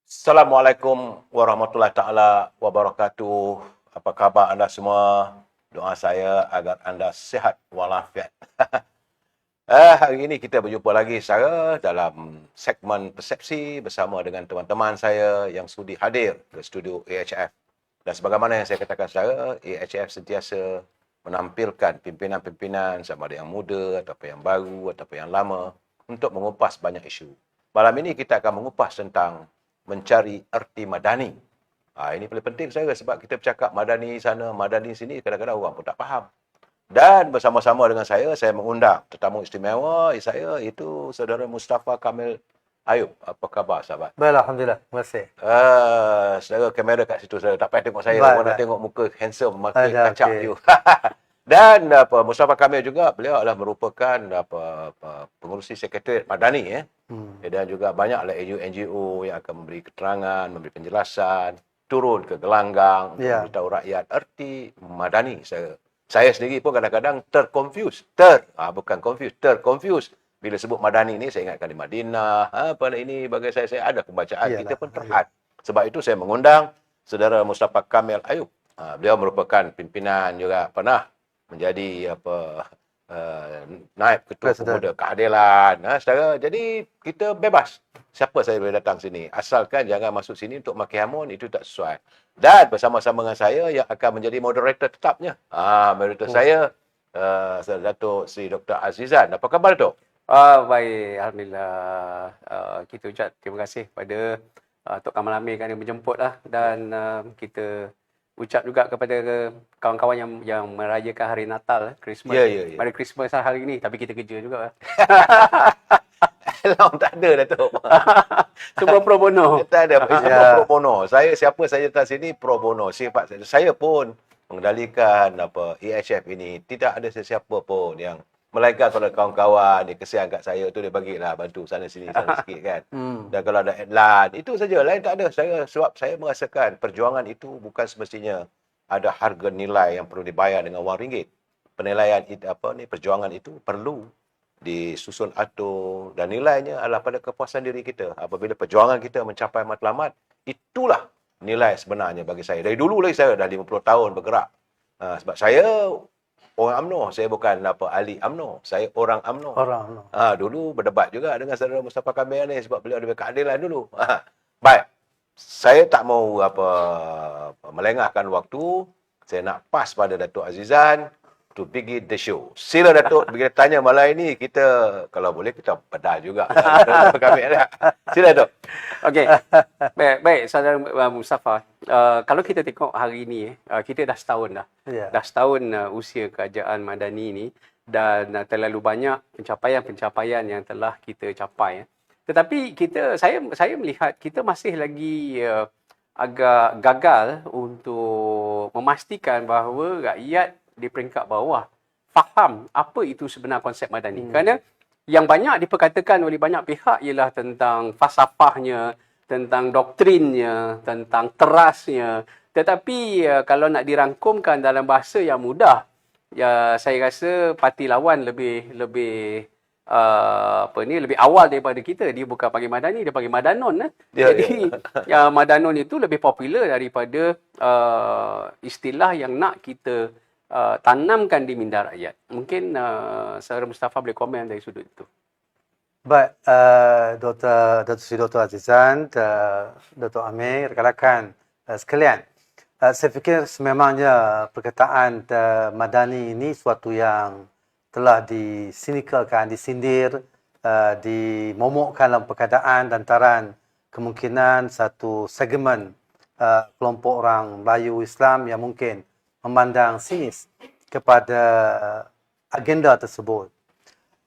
Assalamualaikum warahmatullahi taala wabarakatuh. Apa khabar anda semua? Doa saya agar anda sihat walafiat. Hari ini kita berjumpa lagi saya dalam segmen persepsi bersama dengan teman-teman saya yang sudi hadir ke studio AHF. Dan sebagaimana yang saya katakan saya, AHF sentiasa menampilkan pimpinan-pimpinan sama ada yang muda ataupun yang baru ataupun yang lama untuk mengupas banyak isu. Malam ini kita akan mengupas tentang mencari erti madani. Ini paling penting saya sebab kita bercakap madani sana, madani sini, kadang-kadang orang pun tak faham. Dan bersama-sama dengan saya mengundang tetamu istimewa saya itu Saudara Mustafa Kamil Ayub. Apa khabar sahabat? Baik, Alhamdulillah. Terima kasih. Saudara kamera kat situ, saya tak payah tengok saya. Baik, Orang nak baik. tengok muka handsome, makin Ada, kacak okey. you. Dan Mustafa Kamil juga, beliau adalah merupakan pengurusi sekretariat Madani. Dan juga banyaklah NGO yang akan memberi keterangan, memberi penjelasan, turun ke gelanggang, Ya. memberitahu rakyat erti Madani. Saya sendiri pun kadang-kadang terconfuse. Terconfuse. Bila sebut Madani ni, saya ingatkan di Madinah. Apa ini bagi saya ada pembacaan. Iyalah, Kita pun terhad. Sebab itu saya mengundang Saudara Mustafa Kamil Ayub. Beliau merupakan pimpinan juga pernah menjadi naib ketua Presiden. pemuda keadilan. Saudara, jadi kita bebas. Siapa saya boleh datang sini. Asalkan jangan masuk sini untuk maki hamun, itu tak sesuai. Dan bersama-sama dengan saya yang akan menjadi moderator tetapnya. Moderator saya, Datuk Sri Dr. Azizan. Apa khabar, Datuk? Baik, Alhamdulillah. Kita ucap terima kasih pada Tok Kamal Amir kerana menjemput lah. Dan kita ucap juga kepada kawan-kawan yang merayakan hari Natal, Christmas. Ya. Pada Christmas hari ini, tapi kita kerja juga. Alam tak ada, Datuk. Semua pro bono. Tak ada. Semua Ya. pro bono. Siapa saya datang sini pro bono. Saya pun mengendalikan EHF ini. Tidak ada sesiapa pun yang, melainkan kalau kawan-kawan dia kesian kat saya tu, dia bagilah bantu sana sini sikit kan. Dan kalau ada headline, itu saja, lain tak ada. Sebab saya merasakan perjuangan itu bukan semestinya ada harga nilai yang perlu dibayar dengan wang ringgit. Penilaian perjuangan itu perlu disusun atur dan nilainya adalah pada kepuasan diri kita. Apabila perjuangan kita mencapai matlamat, itulah nilai sebenarnya bagi saya. Dari dulu lagi saya dah 50 tahun bergerak. Sebab saya orang UMNO, saya bukan ahli UMNO, saya orang UMNO. Orang. Dulu berdebat juga dengan Saudara Mustafa Kamil ni sebab beliau ada keadilan dulu. Baik. Saya tak mau melengahkan waktu. Saya nak pas pada Datuk Azizan to begin the show. Sila Datuk, bila tanya malam ini kita kalau boleh kita pedal juga. Sila Datuk. Okey. Baik, Saudara Mustafa. Kalau kita tengok hari ini, kita dah setahun dah. Ya. Dah setahun usia kerajaan Madani ini dan terlalu banyak pencapaian-pencapaian yang telah kita capai. Tetapi saya melihat kita masih lagi agak gagal untuk memastikan bahawa rakyat di peringkat bawah faham apa itu sebenar konsep Madani. Kerana yang banyak diperkatakan oleh banyak pihak ialah tentang falsafahnya, tentang doktrinnya, tentang terasnya. Tetapi kalau nak dirangkumkan dalam bahasa yang mudah, saya rasa parti lawan lebih awal daripada kita. Dia bukan panggil Madani, dia panggil Madanon. Jadi Madanon itu lebih popular daripada istilah yang nak kita tanamkan di minda rakyat. Mungkin Saudara Mustafa boleh komen dari sudut itu. Baik, Dr. Sri Dr. Azizan, Dr. Amir, rakan-rakan sekalian. Saya fikir sememangnya perkataan Madani ini suatu yang telah disinikalkan, disindir, dimomokkan dalam perkataan lantaran kemungkinan satu segmen kelompok orang Melayu Islam yang mungkin memandang sinis kepada agenda tersebut.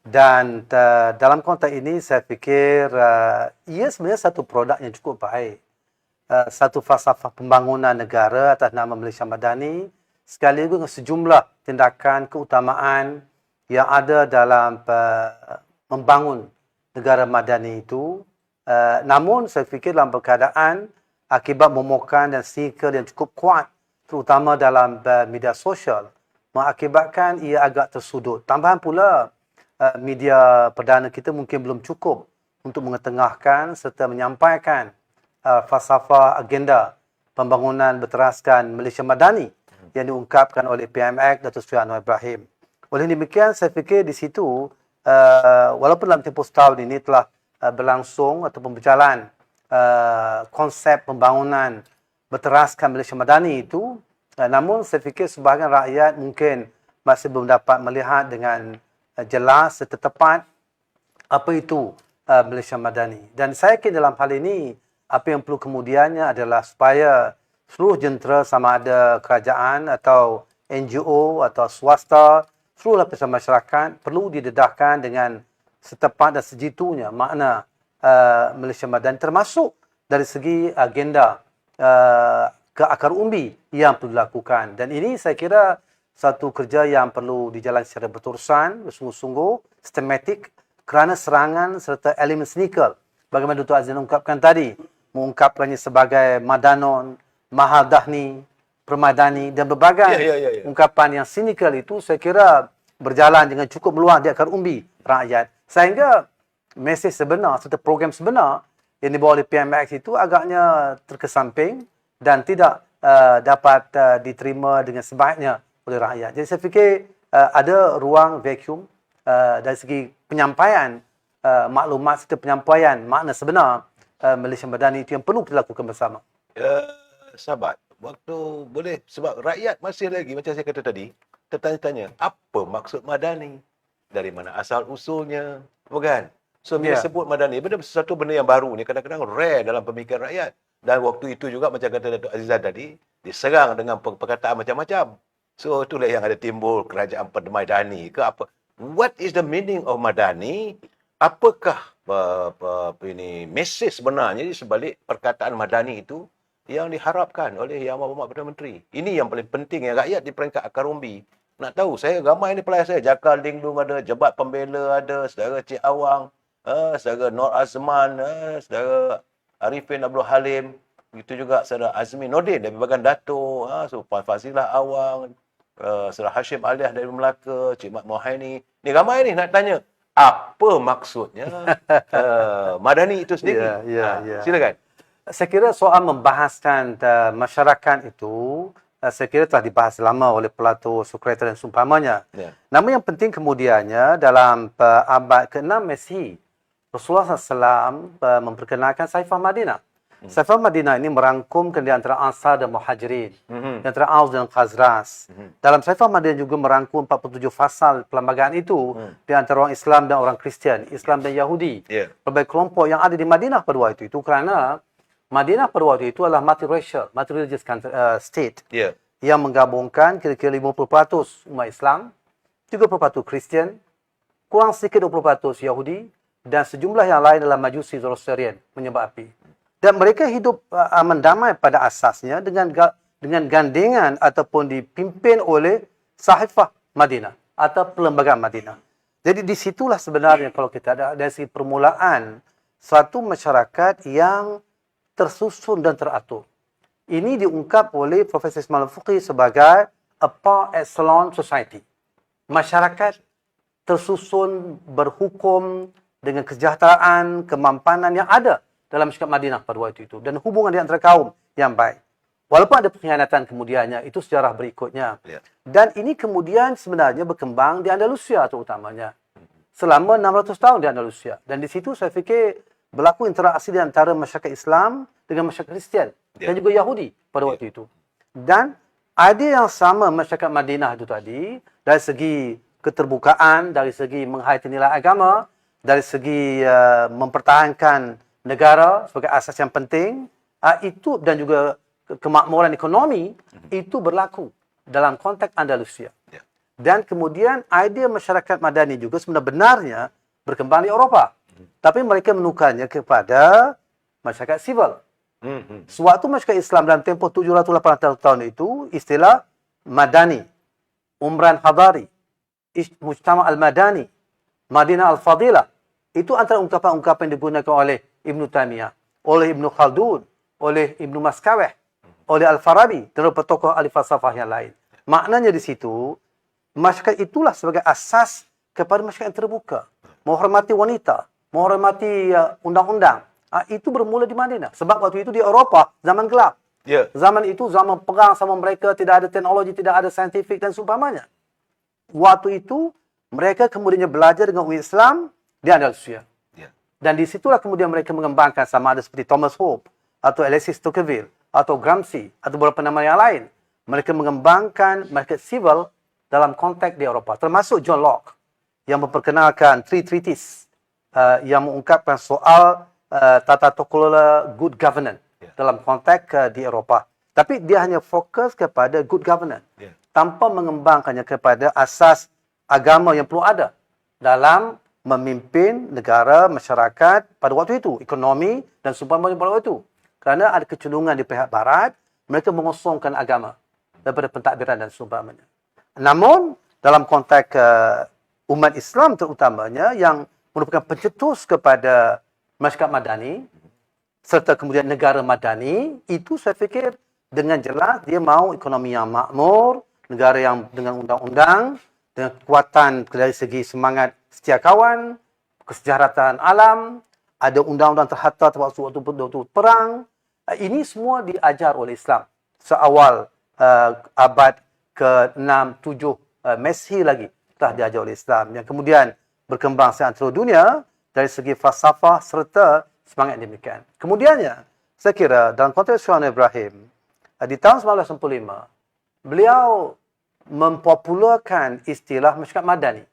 Dan dalam konteks ini saya fikir ia sebenarnya satu produk yang cukup baik. Satu falsafah pembangunan negara atas nama Malaysia Madani sekaligus dengan sejumlah tindakan keutamaan yang ada dalam membangun negara Madani itu. Namun saya fikir dalam keadaan akibat momokan dan sneaker yang cukup kuat terutama dalam media sosial mengakibatkan ia agak tersudut. Tambahan pula media perdana kita mungkin belum cukup untuk mengetengahkan serta menyampaikan falsafah agenda pembangunan berteraskan Malaysia Madani yang diungkapkan oleh PMX Datuk Seri Anwar Ibrahim. Oleh demikian, saya fikir di situ, walaupun dalam tempoh setahun ini telah berlangsung ataupun berjalan konsep pembangunan berteraskan Malaysia Madani itu, namun saya fikir sebahagian rakyat mungkin masih belum dapat melihat dengan jelas serta tepat apa itu Malaysia Madani. Dan saya fikir dalam hal ini, apa yang perlu kemudiannya adalah supaya seluruh jentera sama ada kerajaan atau NGO atau swasta, seluruh lapisan masyarakat perlu didedahkan dengan setepat dan sejitunya makna Malaysia Madani, termasuk dari segi agenda ke akar umbi yang perlu dilakukan. Dan ini saya kira satu kerja yang perlu dijalankan secara berterusan, bersungguh-sungguh, sistematik, kerana serangan serta elemen sinikal. Bagaimana Dr. Azizan ungkapkan tadi, mengungkapkannya sebagai Madanon, Mahadahni, Permadani dan berbagai ungkapan yang sinikal itu saya kira berjalan dengan cukup meluas di akar umbi rakyat. Sehingga mesej sebenar serta program sebenar yang dibawa oleh PMX itu agaknya terkesamping dan tidak dapat diterima dengan sebaiknya oleh rakyat. Jadi saya fikir ada ruang vacuum dari segi penyampaian maklumat serta penyampaian makna sebenar Malaysia Madani itu yang perlu kita lakukan bersama. Sahabat, waktu boleh, sebab rakyat masih lagi macam saya kata tadi, tertanya-tanya, apa maksud Madani? Dari mana asal usulnya? Bukan? So, bila sebut Madani, benda sesuatu benda yang baru ni kadang-kadang rare dalam pemikiran rakyat. Dan waktu itu juga macam kata Datuk Azizan tadi, diserang dengan perkataan macam-macam. So, itulah yang ada timbul kerajaan Madani ke apa. What is the meaning of Madani? Apakah ini mesej sebenarnya di sebalik perkataan Madani itu yang diharapkan oleh Yang Amat Perdana Menteri? Ini yang paling penting, yang rakyat di peringkat akar umbi nak tahu. Saya ramai ni pelayan saya, Jakar Linglung ada, Jebat Pembela ada, saudara Cik Awang, saudara Nur Azman, saudara Arifin Abdul Halim, begitu juga saudara Azmi Nordin dari bahagian Dato', Puan Fazilah Awang, saudara Hashim Aliah dari Melaka, Cik Mat Mohaini. Ni ramai ni nak tanya, apa maksudnya Madani itu sendiri? Silakan. Saya kira soal membahaskan masyarakat itu, saya kira telah dibahas lama oleh Plato, Sokrates dan seumpamanya. Namun yang penting kemudiannya dalam abad ke-6 Masehi, Rasulullah SAW memperkenalkan Saifah Madinah. Saifah Madinah ini merangkumkan di antara Ansar dan Muhajirin, di antara Aus dan Khazraj. Dalam Saifah Madinah juga merangkum 47 fasal perlembagaan itu di antara orang Islam dan orang Kristian, Islam dan Yahudi. Berbagai kelompok yang ada di Madinah pada waktu itu, kerana Madinah pada waktu itu adalah multiracial, multi-religious state yang menggabungkan kira-kira 50% umat Islam, 30% Kristian, kurang sedikit 20% Yahudi dan sejumlah yang lain adalah Majusi Zoroastrian, menyembah api. Dan mereka hidup aman damai pada asasnya dengan gandengan ataupun dipimpin oleh Saifah Madinah atau Perlembagaan Madinah. Jadi di situlah sebenarnya kalau kita ada dari segi permulaan suatu masyarakat yang tersusun dan teratur. Ini diungkap oleh Profesor Ismail Al-Fuqi sebagai a par excellence society. Masyarakat tersusun, berhukum dengan kesejahteraan, kemampanan yang ada dalam masyarakat Madinah pada waktu itu. Dan hubungan di antara kaum yang baik. Walaupun ada pengkhianatan kemudiannya, itu sejarah berikutnya. Dan ini kemudian sebenarnya berkembang di Andalusia terutamanya. Selama 600 tahun di Andalusia. Dan di situ saya fikir berlaku interaksi di antara masyarakat Islam dengan masyarakat Kristian dan juga Yahudi pada waktu itu. Dan idea yang sama masyarakat Madinah itu tadi, dari segi keterbukaan, dari segi menghayati nilai agama, dari segi mempertahankan negara sebagai asas yang penting, itu dan juga kemakmuran ekonomi, itu berlaku dalam konteks Andalusia. Dan kemudian idea masyarakat Madani juga sebenarnya berkembang di Eroppa. Tapi mereka menukarnya kepada masyarakat sivil. Sewaktu masyarakat Islam dalam tempoh 700-800 tahun itu, istilah Madani, Umran Hadari, Mujtama Al-Madani, Madinah Al-Fadilah, itu antara ungkapan-ungkapan yang digunakan oleh Ibn Taymiyah, oleh Ibn Khaldun, oleh Ibn Maskaweh, oleh Al-Farabi, dan beberapa tokoh ahli falsafah yang lain. Maknanya di situ, masyarakat itulah sebagai asas kepada masyarakat yang terbuka, menghormati wanita, menghormati undang-undang. Itu bermula di Madinah. Sebab waktu itu di Eropah, zaman gelap. Ya. Zaman itu zaman perang sama mereka, tidak ada teknologi, tidak ada saintifik dan seumpamanya. Waktu itu, mereka kemudiannya belajar dengan umat Islam di Andalusia. Ya. Dan di situlah kemudian mereka mengembangkan sama ada seperti Thomas Hope, atau Alexis Tocqueville, atau Gramsci, atau beberapa nama yang lain. Mereka mengembangkan market civil dalam konteks di Eropah. Termasuk John Locke yang memperkenalkan Three Treatises yang mengungkapkan soal tata kelola good governance dalam konteks di Eropah. Tapi dia hanya fokus kepada good governance tanpa mengembangkannya kepada asas agama yang perlu ada dalam memimpin negara, masyarakat pada waktu itu, ekonomi dan seumpamanya pada waktu itu. Kerana ada kecenderungan di pihak barat, mereka mengosongkan agama daripada pentadbiran dan seumpamanya. Namun, dalam konteks umat Islam terutamanya yang merupakan pencetus kepada masyarakat madani serta kemudian negara madani, itu saya fikir dengan jelas dia mahu ekonomi yang makmur, negara yang dengan undang-undang, dengan kekuatan dari segi semangat setia kawan, kesejahteraan alam, ada undang-undang terhadap waktu perang. Ini semua diajar oleh Islam seawal abad ke-6, 7 Masehi lagi telah diajar oleh Islam yang kemudian berkembang seantero dunia dari segi falsafah serta semangat demikian. Kemudiannya, saya kira dalam konteks Sultan Ibrahim, di tahun 1965, beliau mempopularkan istilah masyarakat madani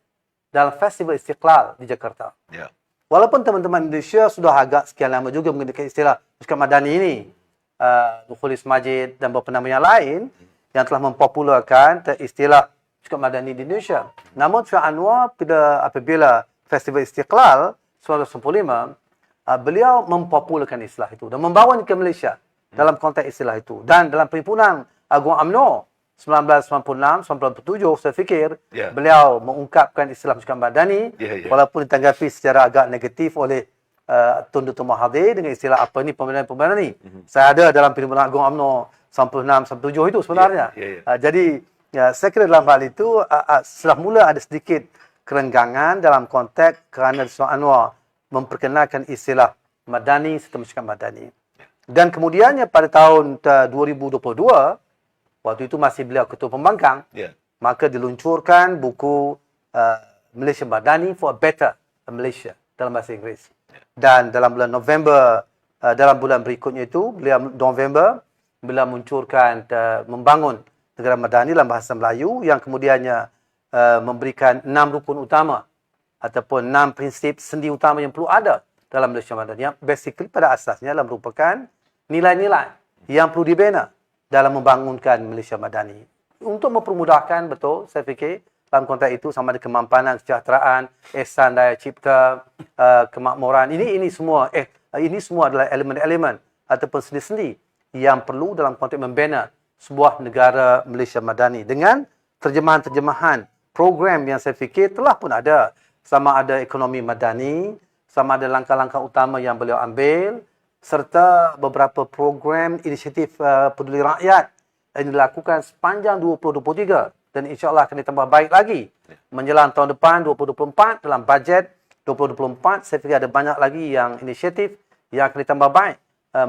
dalam Festival Istiqlal di Jakarta. Ya. Walaupun teman-teman Indonesia sudah agak sekian lama juga menggunakan istilah masyarakat madani ini, Nurholis Majid dan beberapa nama yang lain yang telah mempopularkan istilah masyarakat madani di Indonesia. Namun Syah Anwar apabila Festival Istiqlal 1965, beliau mempopularkan istilah itu dan membawanya ke Malaysia dalam konteks istilah itu. Dan dalam perhimpunan Agung UMNO 1996-1997, saya fikir beliau mengungkapkan istilah masyarakat madani walaupun ditanggapi secara agak negatif oleh Tun Dr. Mahathir dengan istilah apa ni pembenaran ni. Saya ada dalam perhimpunan Agung UMNO 96-97 itu sebenarnya. Jadi saya kira dalam hal itu setelah mula ada sedikit kerenggangan dalam konteks kerana Sultan Anwar memperkenalkan istilah madani serta masyarakat madani. Dan kemudiannya pada tahun 2022, waktu itu masih beliau ketua pembangkang, maka diluncurkan buku Malaysia Madani for a Better Malaysia dalam bahasa Inggeris. Dan dalam bulan November, dalam bulan berikutnya itu, November, beliau meluncurkan membangun negara madani dalam bahasa Melayu yang kemudiannya memberikan 6 rukun utama ataupun 6 prinsip sendi utama yang perlu ada dalam Malaysia Madani. Yang basically pada asasnya adalah merupakan nilai-nilai yang perlu dibina dalam membangunkan Malaysia Madani. Untuk mempermudahkan, betul, saya fikir dalam konteks itu sama ada kemampanan, kesejahteraan, ihsan daya cipta, kemakmuran. Ini semua adalah elemen-elemen ataupun sendi-sendi yang perlu dalam konteks membina sebuah negara Malaysia Madani dengan terjemahan-terjemahan program yang saya fikir telah pun ada. Sama ada ekonomi madani, sama ada langkah-langkah utama yang beliau ambil, serta beberapa program inisiatif peduli rakyat yang dilakukan sepanjang 2023 dan insya-Allah akan ditambah baik lagi menjelang tahun depan 2024. Dalam bajet 2024 saya fikir ada banyak lagi yang inisiatif yang akan ditambah baik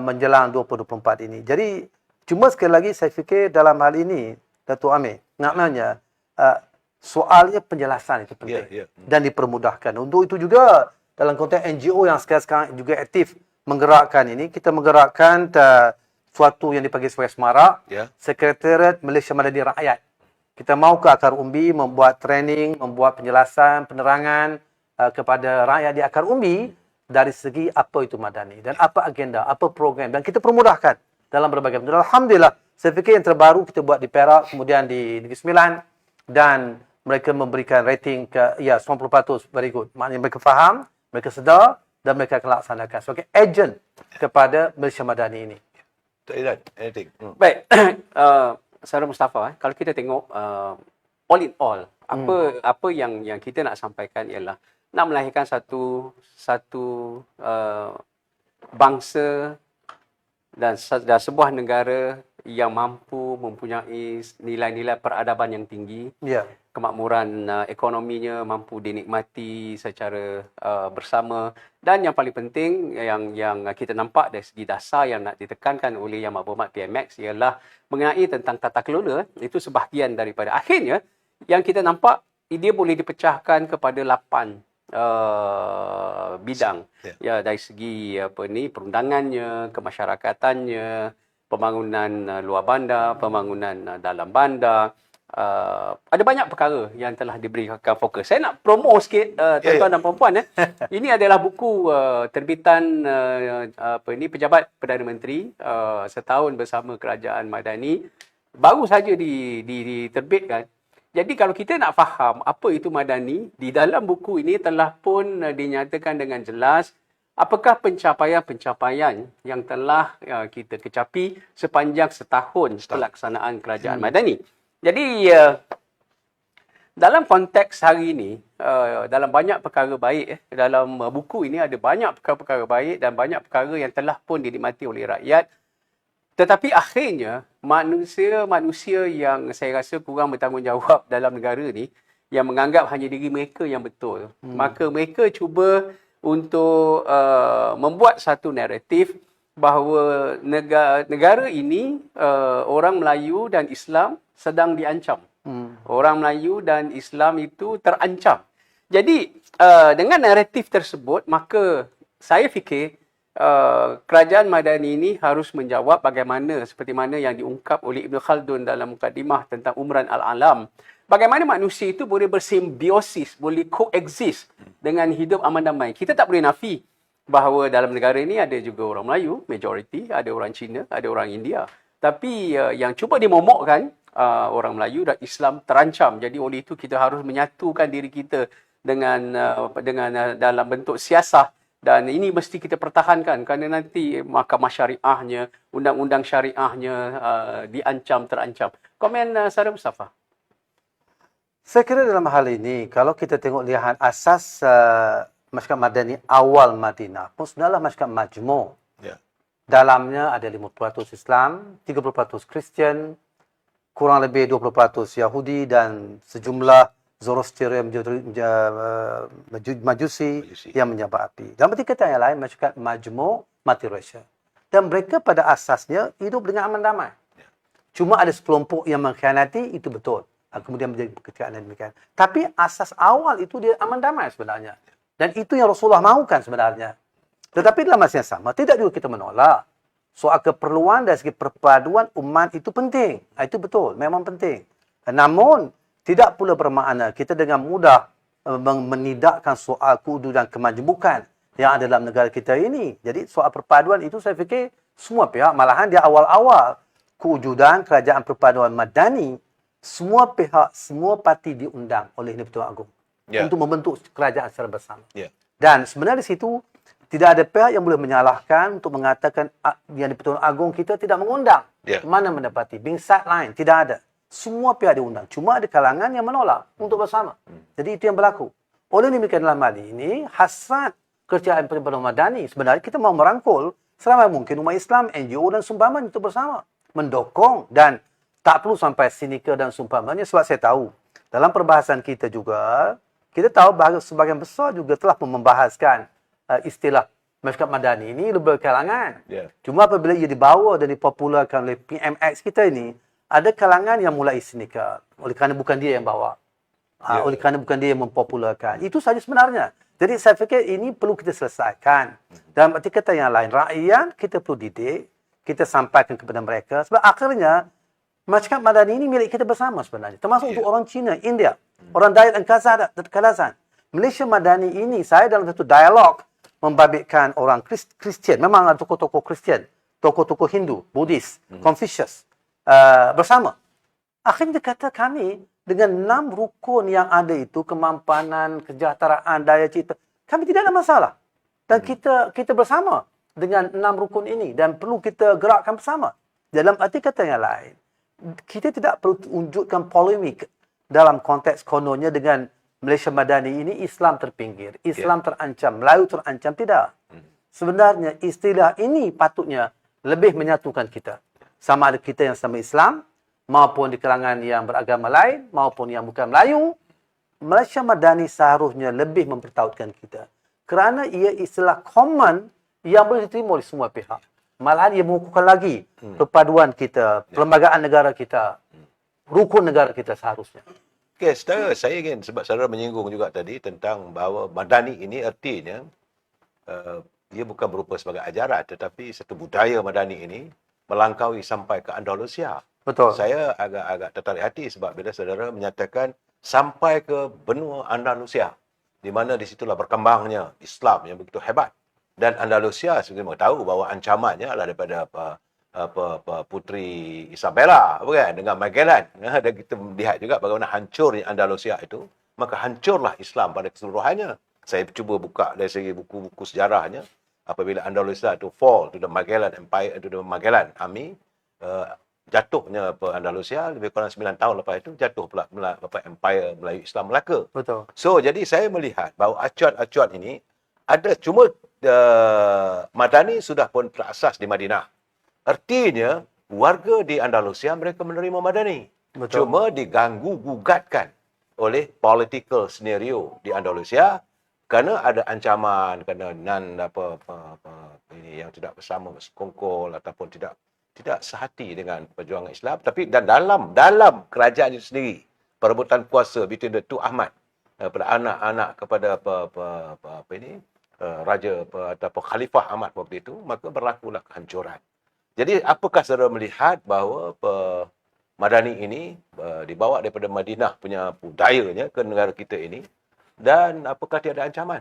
menjelang 2024 ini. Jadi cuma sekali lagi saya fikir dalam hal ini Datuk Amir, maknanya soalnya penjelasan itu penting dan dipermudahkan. Untuk itu juga dalam konteks NGO yang sekarang juga aktif menggerakkan ini, kita menggerakkan suatu yang dipanggil sebagai SMARA, Sekretariat Malaysia Madani Rakyat. Kita mahu ke akar umbi membuat training, membuat penjelasan, penerangan kepada rakyat di akar umbi dari segi apa itu madani dan apa agenda, apa program, dan kita permudahkan dalam berbagai bentuk. Alhamdulillah, saya fikir yang terbaru kita buat di Perak, kemudian di Negeri Sembilan, dan mereka memberikan rating ke 90%, very good. Maknanya mereka faham, mereka sedar dan mereka akan laksanakan sebagai agent kepada Malaysia Madani ini. Tak ada anything. Baik, Saudara Mustafa, kalau kita tengok all in all, apa yang kita nak sampaikan ialah nak melahirkan satu bangsa dan sebuah negara yang mampu mempunyai nilai-nilai peradaban yang tinggi, Ya. kemakmuran ekonominya mampu dinikmati secara bersama, dan yang paling penting yang kita nampak dari segi dasar yang nak ditekankan oleh Yang Berhormat PMX ialah mengenai tentang tata kelola. Itu sebahagian daripada akhirnya yang kita nampak dia boleh dipecahkan kepada 8 bidang, ya, dari segi perundangannya, kemasyarakatannya, pembangunan luar bandar, pembangunan dalam bandar. Ada banyak perkara yang telah diberikan fokus. Saya nak promo sikit tuan-tuan dan puan-puan. Ini adalah buku terbitan Pejabat Perdana Menteri setahun bersama Kerajaan Madani. Baru saja diterbitkan. Jadi kalau kita nak faham apa itu Madani, di dalam buku ini telah pun dinyatakan dengan jelas apakah pencapaian-pencapaian yang telah kita kecapi sepanjang setahun pelaksanaan Kerajaan Madani. Jadi dalam konteks hari ini, dalam banyak perkara baik, dalam buku ini ada banyak perkara-perkara baik dan banyak perkara yang telah pun dinikmati oleh rakyat. Tetapi akhirnya manusia yang saya rasa kurang bertanggungjawab dalam negara ni, yang menganggap hanya diri mereka yang betul. Maka mereka cuba untuk membuat satu naratif bahawa negara ini orang Melayu dan Islam sedang diancam. Orang Melayu dan Islam itu terancam. Jadi dengan naratif tersebut, maka saya fikir Kerajaan Madani ini harus menjawab bagaimana, seperti mana yang diungkap oleh Ibn Khaldun dalam mukadimah tentang Umran Al-Alam. Bagaimana manusia itu boleh bersimbiosis, boleh coexist dengan hidup aman damai. Kita tak boleh nafi bahawa dalam negara ini ada juga orang Melayu, majoriti, ada orang Cina, ada orang India. Tapi yang cuba dimomokkan, orang Melayu dan Islam terancam. Jadi oleh itu kita harus menyatukan diri kita dengan dalam bentuk siasah. Dan ini mesti kita pertahankan kerana nanti mahkamah syariahnya, undang-undang syariahnya terancam. Komen Saudara Mustafa. Saya kira dalam hal ini, kalau kita lihat asas Masyarakat Madani awal Madinah pun sebenarnya masyarakat majmuk. Ya. Dalamnya ada 50% Islam, 30% Kristian, kurang lebih 20% Yahudi dan sejumlah Zoroastrian Majusi yang menyembah api. Dalam arti kata yang lain, masyarakat majmuk multiracial. Dan mereka pada asasnya hidup dengan aman damai. Cuma ada sekelompok yang mengkhianati, itu betul. Kemudian menjadi pekerjaan dan demikian. Tapi asas awal itu dia aman damai sebenarnya. Dan itu yang Rasulullah mahukan sebenarnya. Tetapi dalam masa yang sama, tidak juga kita menolak. Soal keperluan dari segi perpaduan umat itu penting. Itu betul, memang penting. Namun, tidak pula bermakna kita dengan mudah menidakkan soal keududan kemajmukan yang ada dalam negara kita ini. Jadi soal perpaduan itu saya fikir semua pihak, malahan di awal-awal kewujudan Kerajaan Perpaduan Madani, semua pihak, semua parti diundang oleh Di-Pertuan Agong untuk membentuk kerajaan secara bersama. Dan sebenarnya di situ tidak ada pihak yang boleh menyalahkan untuk mengatakan yang Di-Pertuan Agong kita tidak mengundang. Mana mendapati bingsat lain, tidak ada. Semua pihak diundang. Cuma ada kalangan yang menolak untuk bersama. Jadi itu yang berlaku. Oleh demikian dalam hal ini, hasrat Kerajaan Perpaduan Madani sebenarnya kita mahu merangkul selama mungkin umat Islam, NGO dan sumbangan itu bersama. Mendokong dan tak perlu sampai sinika dan sumbangannya sebab saya tahu. Dalam perbahasan kita juga, kita tahu bahawa sebagian besar juga telah membahaskan istilah masyarakat Madani ini lebih kalangan. Cuma apabila ia dibawa dan dipopularkan oleh PMX kita ini, ada kalangan yang mulai sinikal. Oleh kerana bukan dia yang bawa. Oleh kerana bukan dia yang mempopularkan. Itu saja sebenarnya. Jadi saya fikir ini perlu kita selesaikan. Dalam arti kata yang lain, rakyat kita perlu didik, kita sampaikan kepada mereka. Sebab akhirnya, masyarakat Madani ini milik kita bersama sebenarnya. Termasuk untuk orang Cina, India, orang Dayak dan Kazakh. Malaysia Madani ini, saya dalam satu dialog membabitkan orang Kristian. Memang ada tokoh-tokoh Kristian, tokoh-tokoh Hindu, Buddhis, Confucius. Bersama. Akhirnya dia kata kami dengan 6 rukun yang ada itu, kemampanan, kesejahteraan, daya cipta, kami tidak ada masalah. Dan kita bersama dengan 6 rukun ini dan perlu kita gerakkan bersama. Dalam arti kata yang lain, kita tidak perlu wujudkan polemik dalam konteks kononnya dengan Malaysia Madani ini Islam terpinggir, Islam terancam, Melayu terancam, tidak. Sebenarnya istilah ini patutnya lebih menyatukan kita. Sama ada kita yang sama Islam, maupun di kalangan yang beragama lain maupun yang bukan Melayu, Malaysia Madani seharusnya lebih mempertautkan kita. Kerana ia istilah common yang boleh diterima oleh semua pihak. Malahan ia mengukuhkan lagi perpaduan kita, perlembagaan negara kita, rukun negara kita seharusnya. Okey, saudara, saya ingin, sebab saudara menyinggung juga tadi tentang bahawa Madani ini artinya ia bukan berupa sebagai ajaran, tetapi satu budaya Madani ini melangkaui sampai ke Andalusia. Betul. Saya agak tertarik hati sebab bila saudara menyatakan sampai ke benua Andalusia, di mana di situlah berkembangnya Islam yang begitu hebat. Dan Andalusia sebenarnya tahu bahawa ancamannya adalah daripada Puteri Isabella, bukan, dengan Magellan. Dan kita melihat juga bagaimana hancurnya Andalusia itu, maka hancurlah Islam pada keseluruhannya. Saya cuba buka dari segi buku-buku sejarahnya, apabila Andalusia itu fall to the Magellan Empire, to the Magellan Army, jatuhnya Andalusia lebih kurang 9 tahun lepas itu jatuh pula Empire Melayu Islam Melaka. Betul. So jadi saya melihat bahawa acuan-acuan ini ada, cuma Madani sudah pun terasas di Madinah. Artinya warga di Andalusia mereka menerima Madani. Betul. Cuma diganggu gugatkan oleh political scenario di Andalusia kerana ada ancaman, kerana ini yang tidak bersama bersekongkol ataupun tidak sehati dengan perjuangan Islam. Tapi dan dalam kerajaan itu sendiri, perebutan kuasa between the two Ahmad, pada anak-anak kepada raja ataupun khalifah Ahmad waktu itu, maka berlakulah kehancuran. Jadi apakah saudara melihat bahawa Madani ini dibawa daripada Madinah punya budayanya ke negara kita ini, dan apakah tiada ancaman?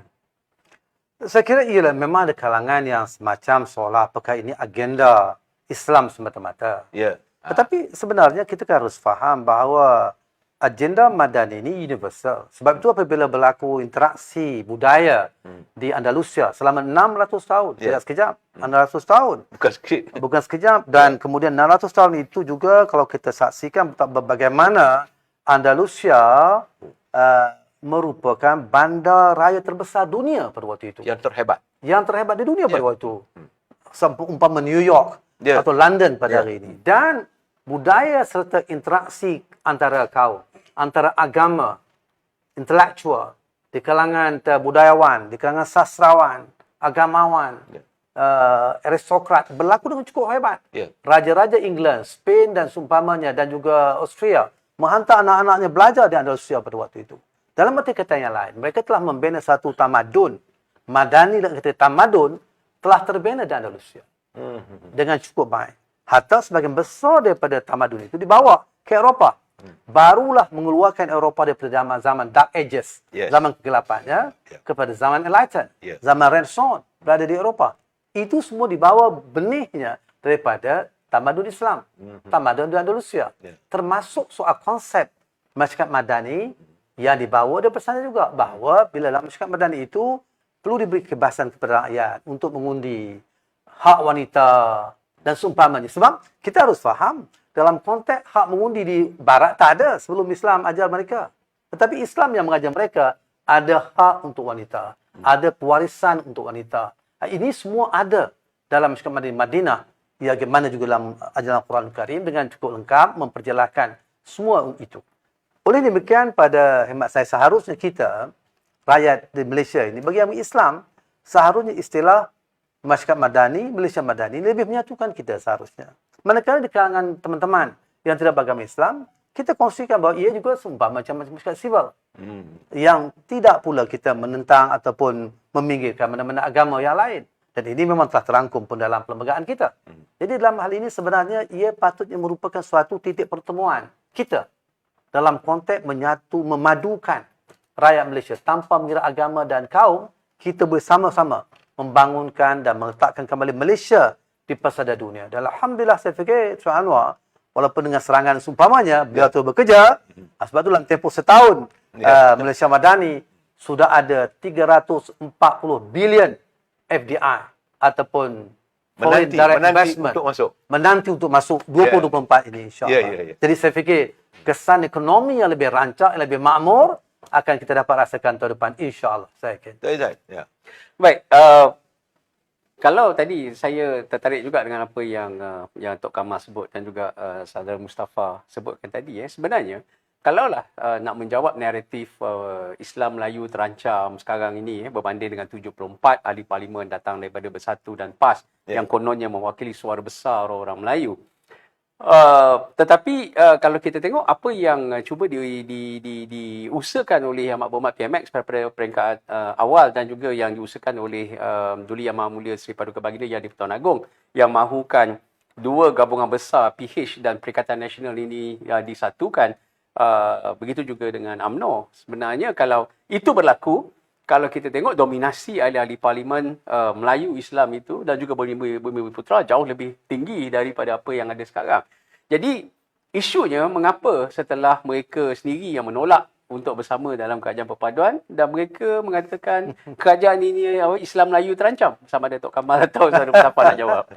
Saya kira ialah memang ada kalangan yang semacam seolah apakah ini agenda Islam semata-mata. Ya. Tetapi sebenarnya kita kan harus faham bahawa agenda Madani ini universal. Sebab itu apabila berlaku interaksi budaya di Andalusia selama 600 tahun, tidak sekejap, 600 tahun. Bukan sikit. Bukan sekejap. Dan kemudian 600 tahun itu juga kalau kita saksikan bagaimana Andalusia merupakan bandar raya terbesar dunia pada waktu itu. Yang terhebat. Yang terhebat di dunia pada waktu itu. Umpama New York atau London pada hari ini. Dan budaya serta interaksi antara kaum, antara agama, intelektual, di kalangan budayawan, di kalangan sastrawan, agamawan, aristokrat berlaku dengan cukup hebat. Raja-raja England, Spain dan seumpamanya dan juga Austria menghantar anak-anaknya belajar di Andalusia pada waktu itu. Dalam arti kata yang lain, mereka telah membina satu tamadun. Madani dan kata tamadun telah terbina di Andalusia dengan cukup baik. Hatta sebagian besar daripada tamadun itu dibawa ke Eropah. Barulah mengeluarkan Eropah daripada zaman Dark Ages, zaman kegelapan, kepada zaman Enlightened, zaman Renaissance berada di Eropah. Itu semua dibawa benihnya daripada tamadun Islam, tamadun di Andalusia. Termasuk soal konsep masyarakat Madani yang dibawa daripada sana juga, bahawa bila dalam masyarakat Madani itu perlu diberi kebebasan kepada rakyat untuk mengundi hak wanita dan seumpamanya. Sebab kita harus faham, dalam konteks hak mengundi di barat tak ada sebelum Islam ajar mereka. Tetapi Islam yang mengajar mereka ada hak untuk wanita, ada pewarisan untuk wanita. Ini semua ada dalam masyarakat Madinah, yang mana juga dalam ajaran Al-Quran Karim dengan cukup lengkap memperjelaskan semua itu. Oleh demikian, pada hemat saya, seharusnya kita, rakyat di Malaysia ini, bagi yang Islam, seharusnya istilah masyarakat Madani, Malaysia Madani lebih menyatukan kita seharusnya. Manakala di kalangan teman-teman yang tidak beragama Islam, kita kongsikan bahawa ia juga seumpama macam masyarakat sivil. Yang tidak pula kita menentang ataupun meminggirkan mana-mana agama yang lain. Dan ini memang telah terangkum pun dalam perlembagaan kita. Jadi dalam hal ini sebenarnya ia patutnya merupakan suatu titik pertemuan kita dalam konteks memadukan rakyat Malaysia tanpa mengira agama dan kaum. Kita bersama-sama membangunkan dan meletakkan kembali Malaysia di pesada dunia. Dan alhamdulillah saya fikir Tuan Anwar, walaupun dengan serangan seumpamanya, beliau tu bekerja, sebab itu dalam tempoh setahun Malaysia Madani sudah ada 340 bilion FDI ataupun foreign direct investment menanti untuk masuk 2024 ini insya-Allah. Jadi saya fikir kesan ekonomi yang lebih rancak, yang lebih makmur akan kita dapat rasakan tahun depan insya-Allah, saya yakin. Baik, kalau tadi saya tertarik juga dengan apa yang Tok Kamal sebut dan juga Saudara Mustafa sebutkan tadi, sebenarnya kalaulah nak menjawab naratif Islam Melayu terancam sekarang ini berbanding dengan 74 ahli parlimen datang daripada Bersatu dan PAS yang kononnya mewakili suara besar orang Melayu. Tetapi kalau kita tengok apa yang cuba diusahakan oleh Yang Berhormat PMX pada peringkat awal dan juga yang diusahakan oleh Duli Yang Maha Mulia Seri Paduka Baginda Yang di-Pertuan Agong yang mahukan dua gabungan besar PH dan Perikatan Nasional ini disatukan, begitu juga dengan UMNO. Sebenarnya kalau itu berlaku, kalau kita tengok dominasi ahli-ahli parlimen Melayu Islam itu dan juga Bumi Putra jauh lebih tinggi daripada apa yang ada sekarang. Jadi isunya mengapa setelah mereka sendiri yang menolak untuk bersama dalam kerajaan perpaduan dan mereka mengatakan kerajaan ini Islam Melayu terancam, sama ada Tok Kamal atau Saudara Mustafa nak jawab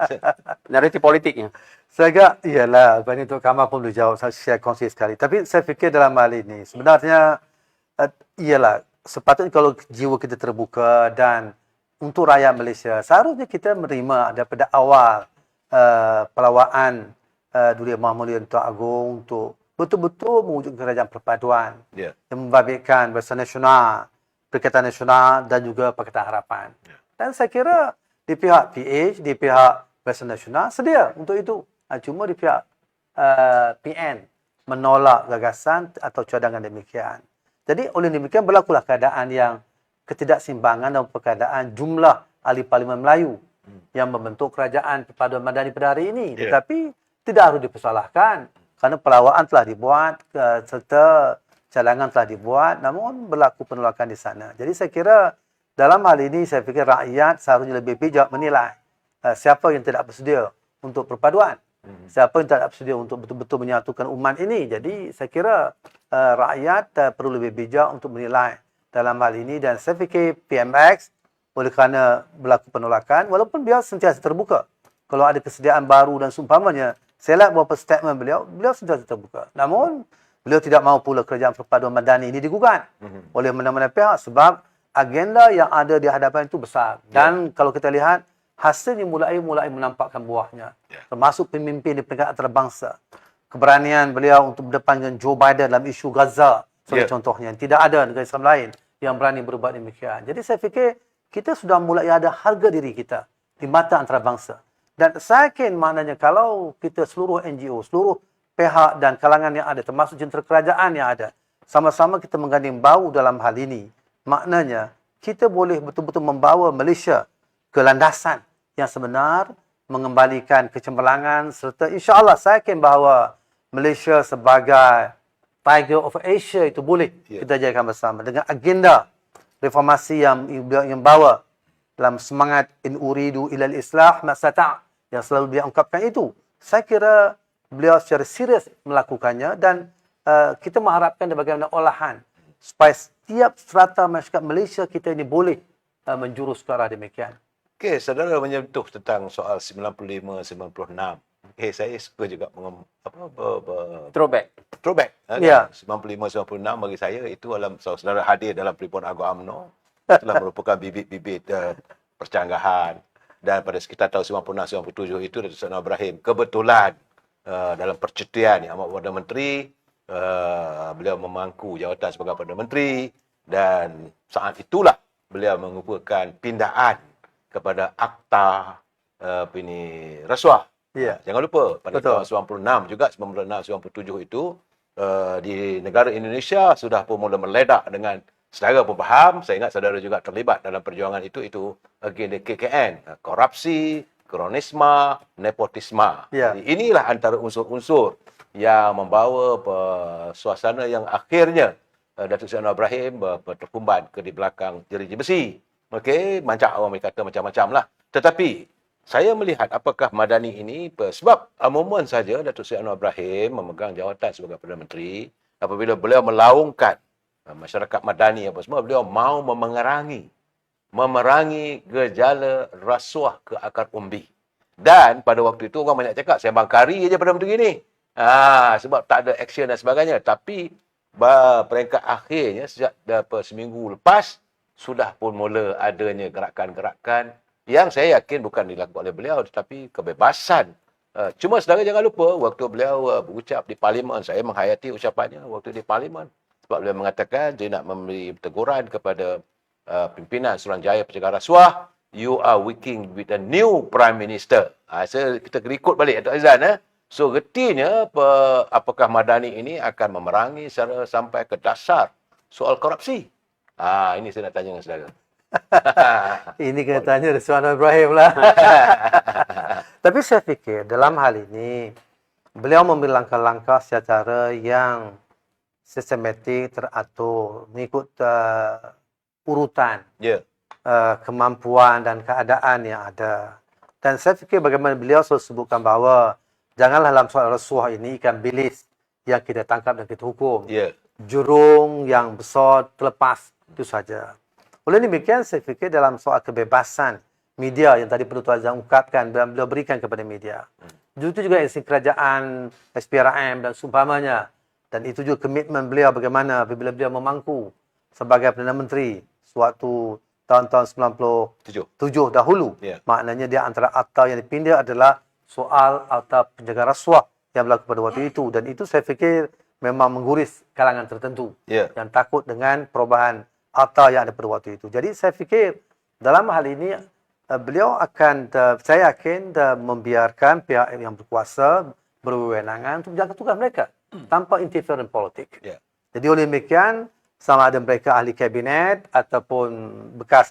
naratif politiknya. Saya agak, iyalah, apa ni Tok Kamal pun boleh jawab secara kongsi sekali. Tapi saya fikir dalam hal ini, sebenarnya, iyalah, sepatutnya kalau jiwa kita terbuka dan untuk rakyat Malaysia, seharusnya kita menerima daripada awal pelawaan Duli Yang Maha Mulia Tuan Agong untuk betul-betul mewujudkan kerajaan perpaduan yang membabitkan Barisan Nasional, Perikatan Nasional dan juga Pakatan Harapan. Dan saya kira di pihak PH, di pihak Barisan Nasional sedia untuk itu. Cuma di pihak PN menolak gagasan atau cadangan demikian. Jadi oleh demikian berlakulah keadaan yang ketidakseimbangan dan keadaan jumlah ahli parlimen Melayu yang membentuk kerajaan perpaduan madani pada hari ini. Tetapi tidak harus dipersalahkan kerana pelawaan telah dibuat serta cadangan telah dibuat, namun berlaku penolakan di sana. Jadi saya kira dalam hal ini saya fikir rakyat seharusnya lebih bijak menilai siapa yang tidak bersedia untuk perpaduan. Siapa yang tidak bersedia untuk betul-betul menyatukan umat ini. Jadi saya kira rakyat perlu lebih bijak untuk menilai dalam hal ini dan saya fikir PMX oleh kerana berlaku penolakan walaupun beliau sentiasa terbuka. Kalau ada kesediaan baru dan seumpamanya, saya lihat beberapa statement beliau sentiasa terbuka. Namun beliau tidak mahu pula kerajaan perpaduan madani ini digugat oleh mana-mana pihak sebab agenda yang ada di hadapan itu besar. Dan kalau kita lihat hasilnya mulai menampakkan buahnya. Termasuk pemimpin di peringkat antarabangsa. Keberanian beliau untuk berdepan dengan Joe Biden dalam isu Gaza sebagai contohnya. Tidak ada negara Islam lain yang berani berbuat demikian. Jadi saya fikir kita sudah mulai ada harga diri kita di mata antarabangsa. Dan saya yakin maknanya kalau kita seluruh NGO, seluruh pihak dan kalangan yang ada, termasuk jentera kerajaan yang ada, sama-sama kita mengganding bahu dalam hal ini, maknanya kita boleh betul-betul membawa Malaysia ke landasan yang sebenar, mengembalikan kecemerlangan serta insya-Allah saya yakin bahawa Malaysia sebagai Tiger of Asia itu boleh kita jadikan bersama dengan agenda reformasi yang bawa dalam semangat in uridu ilal islah masata' yang selalu dia ungkapkan itu. Saya kira beliau secara serius melakukannya dan kita mengharapkan bagaimana olahan supaya setiap strata masyarakat Malaysia kita ini boleh menjurus ke arah demikian. Okey, saudara menyentuh tentang soal 95, 96. Okey, saya suka juga Throwback. 95, 96 bagi saya itu saudara hadir dalam Perhimpunan Agong UMNO telah merupakan bibit-bibit percanggahan. Dan pada sekitar tahun 96, 97 itu Datuk Seri Anwar Ibrahim kebetulan dalam percutian yang amat Perdana Menteri, beliau memangku jawatan sebagai Perdana Menteri dan saat itulah beliau mengupakan pindaan kepada akta rasuah. Jangan lupa pada tahun 96 juga 96 97 itu di negara Indonesia sudah pun mula meledak dengan saudara pun faham, saya ingat saudara juga terlibat dalam perjuangan itu agenda KKN, korupsi, kronisma, nepotisma. Jadi inilah antara unsur-unsur yang membawa suasana yang akhirnya Datuk Seri Anwar Ibrahim berterkumban ke di belakang jeruji besi. Okey, orang kata macam-macam lah. Tetapi saya melihat apakah Madani ini sebab momen saja Datuk Seri Anwar Ibrahim memegang jawatan sebagai Perdana Menteri, apabila beliau melaungkan masyarakat Madani apa semua, beliau mau memerangi gejala rasuah ke akar umbi. Dan pada waktu itu orang banyak cakap, saya bangkari je Perdana Menteri ni. Sebab tak ada action dan sebagainya. Tapi peringkat akhirnya sejak seminggu lepas, sudah pun mula adanya gerakan-gerakan yang saya yakin bukan dilakukan oleh beliau tetapi kebebasan. Cuma saudara jangan lupa waktu beliau berucap di parlimen, saya menghayati ucapannya waktu di parlimen sebab beliau mengatakan dia nak memberi teguran kepada pimpinan Suruhanjaya Pencegahan Rasuah, you are working with a new prime minister. Kita ikut balik Dato' Azizan. So retinya apakah Madani ini akan memerangi secara sampai ke dasar soal korupsi. Ini saya nak tanya dengan saudara. Ini kena tanya Rizwan Ibrahim lah. Tapi saya fikir dalam hal ini beliau mengambil langkah-langkah secara yang sistematik, teratur, mengikut urutan kemampuan dan keadaan yang ada. Dan saya fikir bagaimana beliau selalu sebutkan bahawa janganlah dalam soal rasuah ini ikan bilis yang kita tangkap dan kita hukum. Jurung yang besar terlepas, itu saja. Oleh demikian, saya fikir dalam soal kebebasan media yang tadi Penutup Azam ungkapkan dan beliau berikan kepada media. Itu juga isi kerajaan, SPRM dan seumpamanya. Dan itu juga komitmen beliau bagaimana apabila beliau memangku sebagai Perdana Menteri sewaktu tahun-tahun 97 dahulu. Maknanya dia antara akta yang dipindah adalah soal akta pencegahan rasuah yang berlaku pada waktu itu. Dan itu saya fikir memang mengguris kalangan tertentu yang takut dengan perubahan akta yang ada pada waktu itu. Jadi saya fikir dalam hal ini beliau akan, saya yakin membiarkan pihak yang berkuasa berwenangan untuk menjaga tugas mereka tanpa interference politik. Jadi oleh demikian, sama ada mereka ahli kabinet ataupun bekas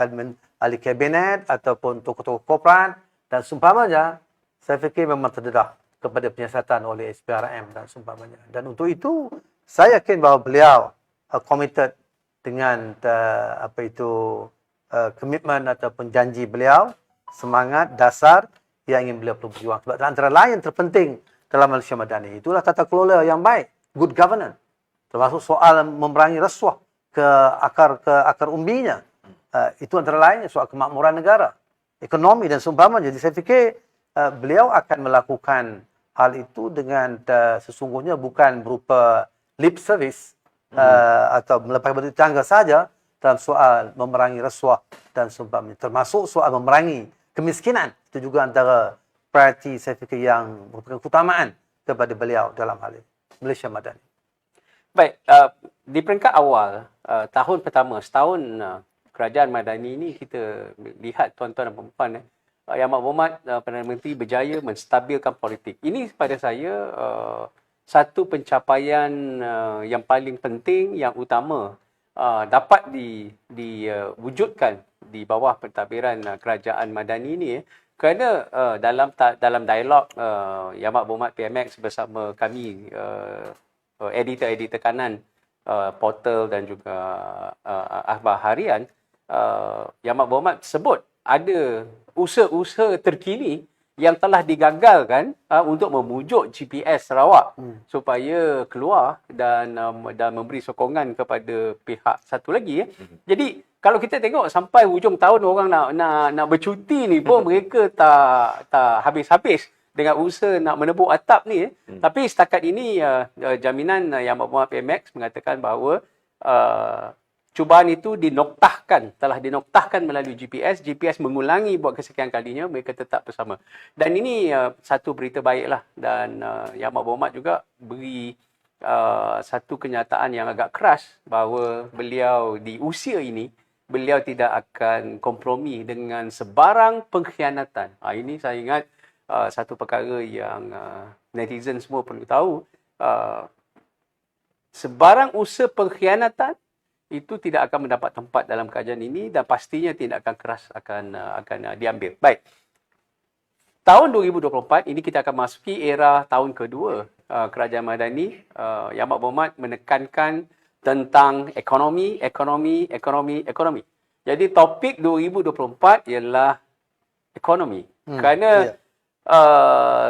ahli kabinet ataupun tokoh-tokoh korporat dan seumpamanya, saya fikir memang terdedah kepada penyiasatan oleh SPRM dan seumpamanya. Dan untuk itu, saya yakin bahawa beliau committed dengan komitmen ataupun janji beliau, semangat dasar yang ingin beliau perjuang. Sebab antara lain terpenting dalam Malaysia Madani itulah tata kelola yang baik, good governance. Termasuk soal memerangi rasuah ke akar umbinya. Itu antara lain soal kemakmuran negara, ekonomi dan seumpamanya. Jadi saya fikir beliau akan melakukan hal itu dengan sesungguhnya bukan berupa lip service atau melepas batu tangga saja dalam soal memerangi rasuah dan seumpamanya. Termasuk soal memerangi kemiskinan. Itu juga antara prioriti saya fikir yang merupakan keutamaan kepada beliau dalam hal ini. Malaysia Madani. Baik, di peringkat awal, tahun pertama, setahun kerajaan Madani ini kita lihat tuan-tuan dan puan-puan, Yang Amat Perdana Menteri berjaya menstabilkan politik. Ini pada saya satu pencapaian yang paling penting, yang utama dapat diwujudkan di bawah pentadbiran kerajaan Madani ini. Kerana dalam dialog Yang Amat Berhormat PMX bersama kami, editor-editor kanan portal dan juga akhbar harian, Yang Amat Berhormat sebut ada usaha-usaha terkini yang telah digagalkan untuk memujuk GPS Sarawak supaya keluar dan memberi sokongan kepada pihak satu lagi. Jadi kalau kita tengok sampai hujung tahun orang nak bercuti ni pun mereka tak habis-habis dengan usaha nak menebuk atap ni. Tapi setakat ini jaminan Yang Amat Berhormat PMX mengatakan bahawa cubaan itu telah dinoktahkan melalui GPS. GPS mengulangi buat kesekian kalinya, mereka tetap bersama. Dan ini satu berita baiklah. Dan Yang Amat Berhormat juga beri satu kenyataan yang agak keras bahawa beliau di usia ini, beliau tidak akan kompromi dengan sebarang pengkhianatan. Ini saya ingat satu perkara yang netizen semua perlu tahu. Sebarang usaha pengkhianatan itu tidak akan mendapat tempat dalam kajian ini dan pastinya tindakan keras akan diambil. Baik. Tahun 2024 ini kita akan masuki era tahun kedua kerajaan Madani. Yang Amat Berhormat menekankan tentang ekonomi. Jadi topik 2024 ialah ekonomi. Kerana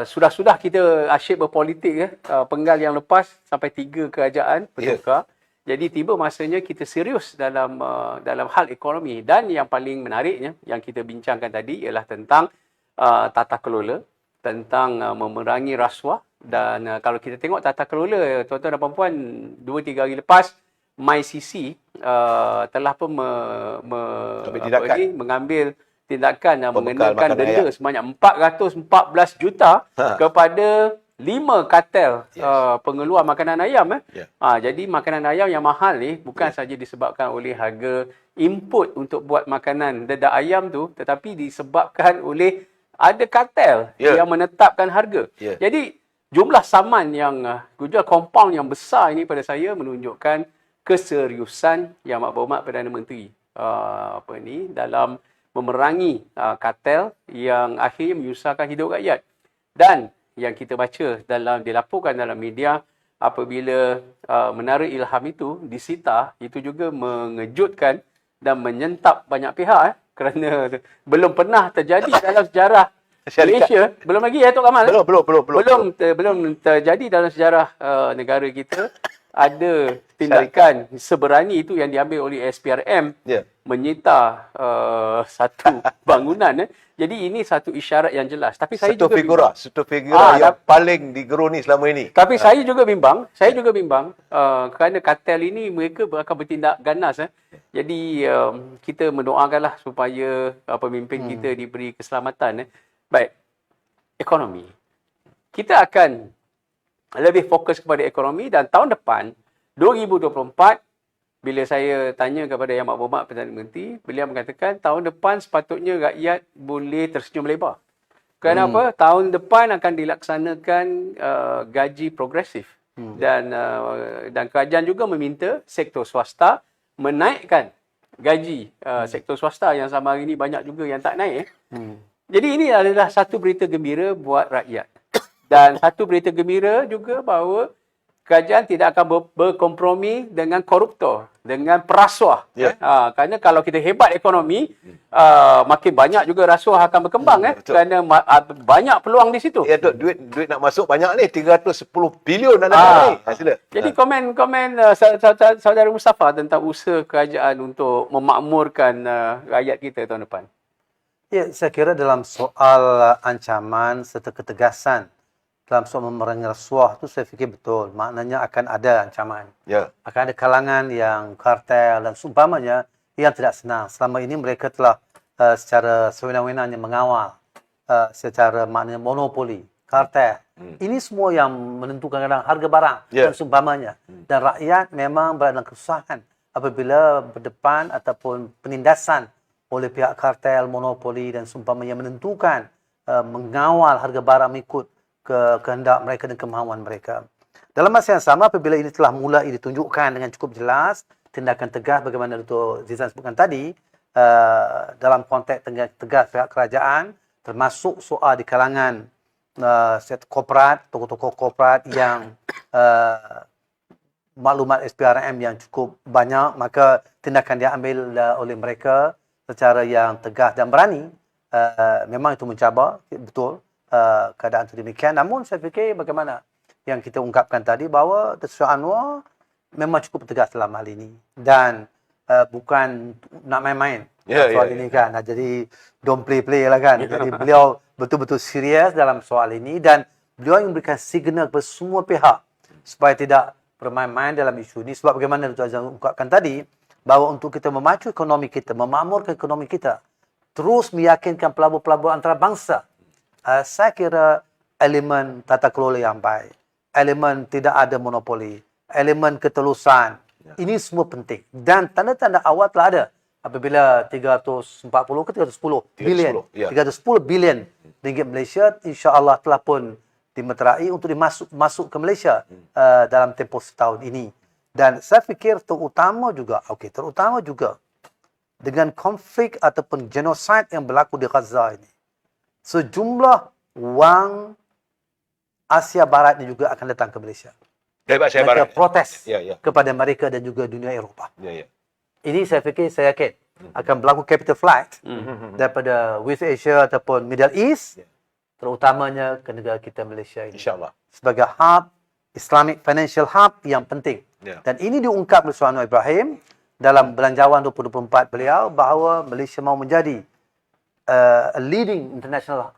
sudah kita asyik berpolitik penggal yang lepas sampai 3 kerajaan bertukar. Jadi tiba masanya kita serius dalam hal ekonomi. Dan yang paling menariknya yang kita bincangkan tadi ialah tentang tata kelola, tentang memerangi rasuah. Dan kalau kita tengok tata kelola, tuan-tuan dan puan-puan, 2-3 hari lepas MyCC telah pun mengambil tindakan yang Pembekal mengenakan makanan denda ayam. sebanyak 414 juta kepada 5 kartel pengeluar makanan ayam. Ya. Jadi makanan ayam yang mahal ni bukan saja disebabkan oleh harga input untuk buat makanan dedak ayam tu, tetapi disebabkan oleh ada kartel yang menetapkan harga. Jadi jumlah saman yang jumlah kompaun yang besar ini pada saya menunjukkan keseriusan Yang Berhormat Perdana Menteri dalam memerangi kartel yang akhirnya menyusahkan hidup rakyat. Dan yang kita baca dilaporkan dalam media, apabila Menara Ilham itu disita, itu juga mengejutkan dan menyentap banyak pihak kerana belum pernah terjadi dalam sejarah Malaysia. Belum lagi Tok Kamal. Belum terjadi dalam sejarah negara kita ada tindakan seberani itu yang diambil oleh SPRM menyita satu bangunan. Jadi ini satu isyarat yang jelas. Tapi saya Satu juga figura yang paling digeruni selama ini. Tapi saya juga bimbang, kerana kartel ini mereka akan bertindak ganas. Jadi kita mendoakanlah supaya pemimpin kita diberi keselamatan. Baik, ekonomi. Kita akan lebih fokus kepada ekonomi, dan tahun depan 2024 bila saya tanya kepada Yang Berhormat Perdana Menteri, beliau mengatakan tahun depan sepatutnya rakyat boleh tersenyum lebar. Kenapa? Tahun depan akan dilaksanakan gaji progresif. Dan kerajaan juga meminta sektor swasta menaikkan gaji sektor swasta yang sama hari ini banyak juga yang tak naik. Jadi ini adalah satu berita gembira buat rakyat. Dan satu berita gembira juga bahawa kerajaan tidak akan berkompromi dengan koruptor, dengan perasuah. Kerana kalau kita hebat ekonomi, makin banyak juga rasuah akan berkembang. Kerana banyak peluang di situ. Ya, duit nak masuk banyak ni, 310 bilion nak naik ni. Sila. Jadi komen saudara Mustafa tentang usaha kerajaan untuk memakmurkan rakyat kita tahun depan. Ya, saya kira dalam soal ancaman serta ketegasan dalam soal memerangi rasuah tu saya fikir betul. Maknanya akan ada ancaman. Akan ada kalangan yang kartel dan seumpamanya yang tidak senang. Selama ini mereka telah secara sewenang-wenangnya mengawal secara maknanya monopoli, kartel. Ini semua yang menentukan kadang harga barang dan seumpamanya. Dan rakyat memang berada dalam kesusahan apabila berdepan ataupun penindasan oleh pihak kartel, monopoli dan seumpamanya menentukan mengawal harga barang mengikut kehendak mereka dan kemahuan mereka. Dalam masa yang sama, apabila ini telah mulai ditunjukkan dengan cukup jelas, tindakan tegas bagaimana Dr. Zizan sebutkan tadi, dalam konteks tegas pihak kerajaan, termasuk soal di kalangan sektor korporat, tokoh-tokoh korporat yang maklumat SPRM yang cukup banyak, maka tindakan diambil oleh mereka secara yang tegas dan berani. Memang itu mencabar, betul. Keadaan itu demikian. Namun saya fikir bagaimana yang kita ungkapkan tadi bahawa Datuk Seri Anwar memang cukup tegas dalam hal ini. Dan bukan nak main-main soal ini kan. Jadi don't play-play lah kan. Jadi beliau betul-betul serius dalam soal ini dan beliau yang memberikan signal kepada semua pihak supaya tidak bermain-main dalam isu ini. Sebab bagaimana Dr. Azhar ungkapkan tadi bahawa untuk kita memacu ekonomi kita, memakmurkan ekonomi kita, terus meyakinkan pelabur-pelabur antarabangsa, saya kira elemen tata kelola yang baik, elemen tidak ada monopoli, elemen ketelusan, ini semua penting. Dan tanda-tanda awal telah ada apabila 340 ke 310 bilion, 310 bilion ringgit Malaysia insya-Allah telah pun dimeterai untuk masuk ke Malaysia dalam tempoh setahun ini. Dan saya fikir terutama juga dengan konflik ataupun genosid yang berlaku di Gaza ini, sejumlah wang Asia Barat ini juga akan datang ke Malaysia. Mereka protes kepada mereka dan juga dunia Eropah. Ini saya fikir, saya yakin akan berlaku capital flight daripada West Asia ataupun Middle East, terutamanya ke negara kita Malaysia ini. InsyaAllah. Sebagai hub, Islamic Financial Hub yang penting. Dan ini diungkap oleh Suhano Ibrahim dalam Belanjawan 2024 beliau bahawa Malaysia mahu menjadi a leading international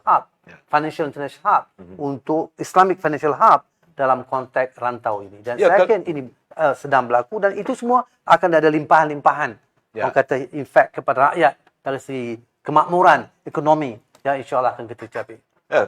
hub, financial international hub untuk Islamic Financial Hub dalam konteks rantau ini. Dan saya yakin ini sedang berlaku dan itu semua akan ada limpahan-limpahan. Orang kata impact kepada rakyat dari segi kemakmuran ekonomi yang insya-Allah akan kita capai.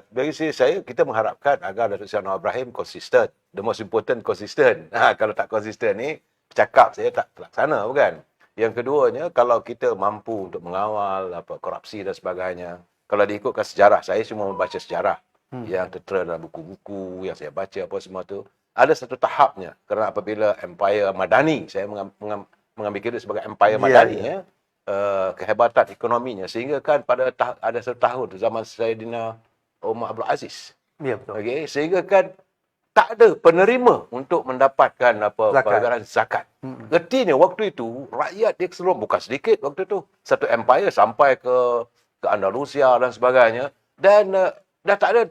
Bagi saya, kita mengharapkan agar Datuk Seri Anwar Ibrahim konsisten. The most important, konsisten. Kalau tak konsisten ni, cakap saya tak terlaksana, bukan? Yang keduanya, kalau kita mampu untuk mengawal korupsi dan sebagainya, kalau diikutkan sejarah, saya semua membaca sejarah yang tertera dalam buku-buku yang saya baca, apa semua tu, ada satu tahapnya. Kerana apabila Empire Madani, saya mengambil kira sebagai Empire Madani, kehebatan ekonominya, sehingga kan pada ada satu tahun zaman Saidina Umar Abdul Aziz. Ya, betul. Okey, sehingga kan tak ada penerima untuk mendapatkan bayaran zakat. Artinya waktu itu rakyat dia keseluruhan, bukan sedikit waktu itu, satu empire sampai ke Andalusia dan sebagainya, dan dah tak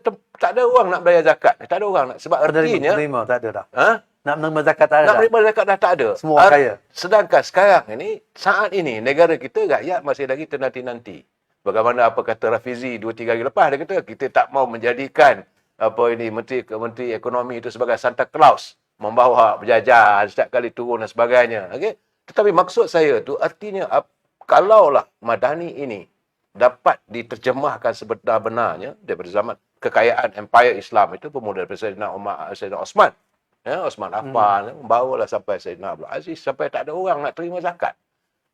ada orang nak bayar zakat. Tak ada orang nak, sebab artinya Penerima tak ada dah. ha? Nak menerima zakat tak ada Nak dah. menerima zakat dah tak ada. Semua orang kaya. Sedangkan sekarang ini, saat ini, negara kita, rakyat masih lagi ternanti-nanti. Bagaimana apa kata Rafizi 2-3 hari lepas, dia kata, kita tak mau menjadikan Menteri Ekonomi itu sebagai Santa Claus, membawa penjajahan setiap kali turun dan sebagainya. Okey? Tetapi maksud saya tu, artinya, kalaulah Madani ini dapat diterjemahkan sebenar-benarnya daripada zaman kekayaan Empire Islam itu, bermula daripada Sayyidina Osman, Osman Affan, membawalah sampai Sayyidina Abdul Aziz, sampai tak ada orang nak terima zakat.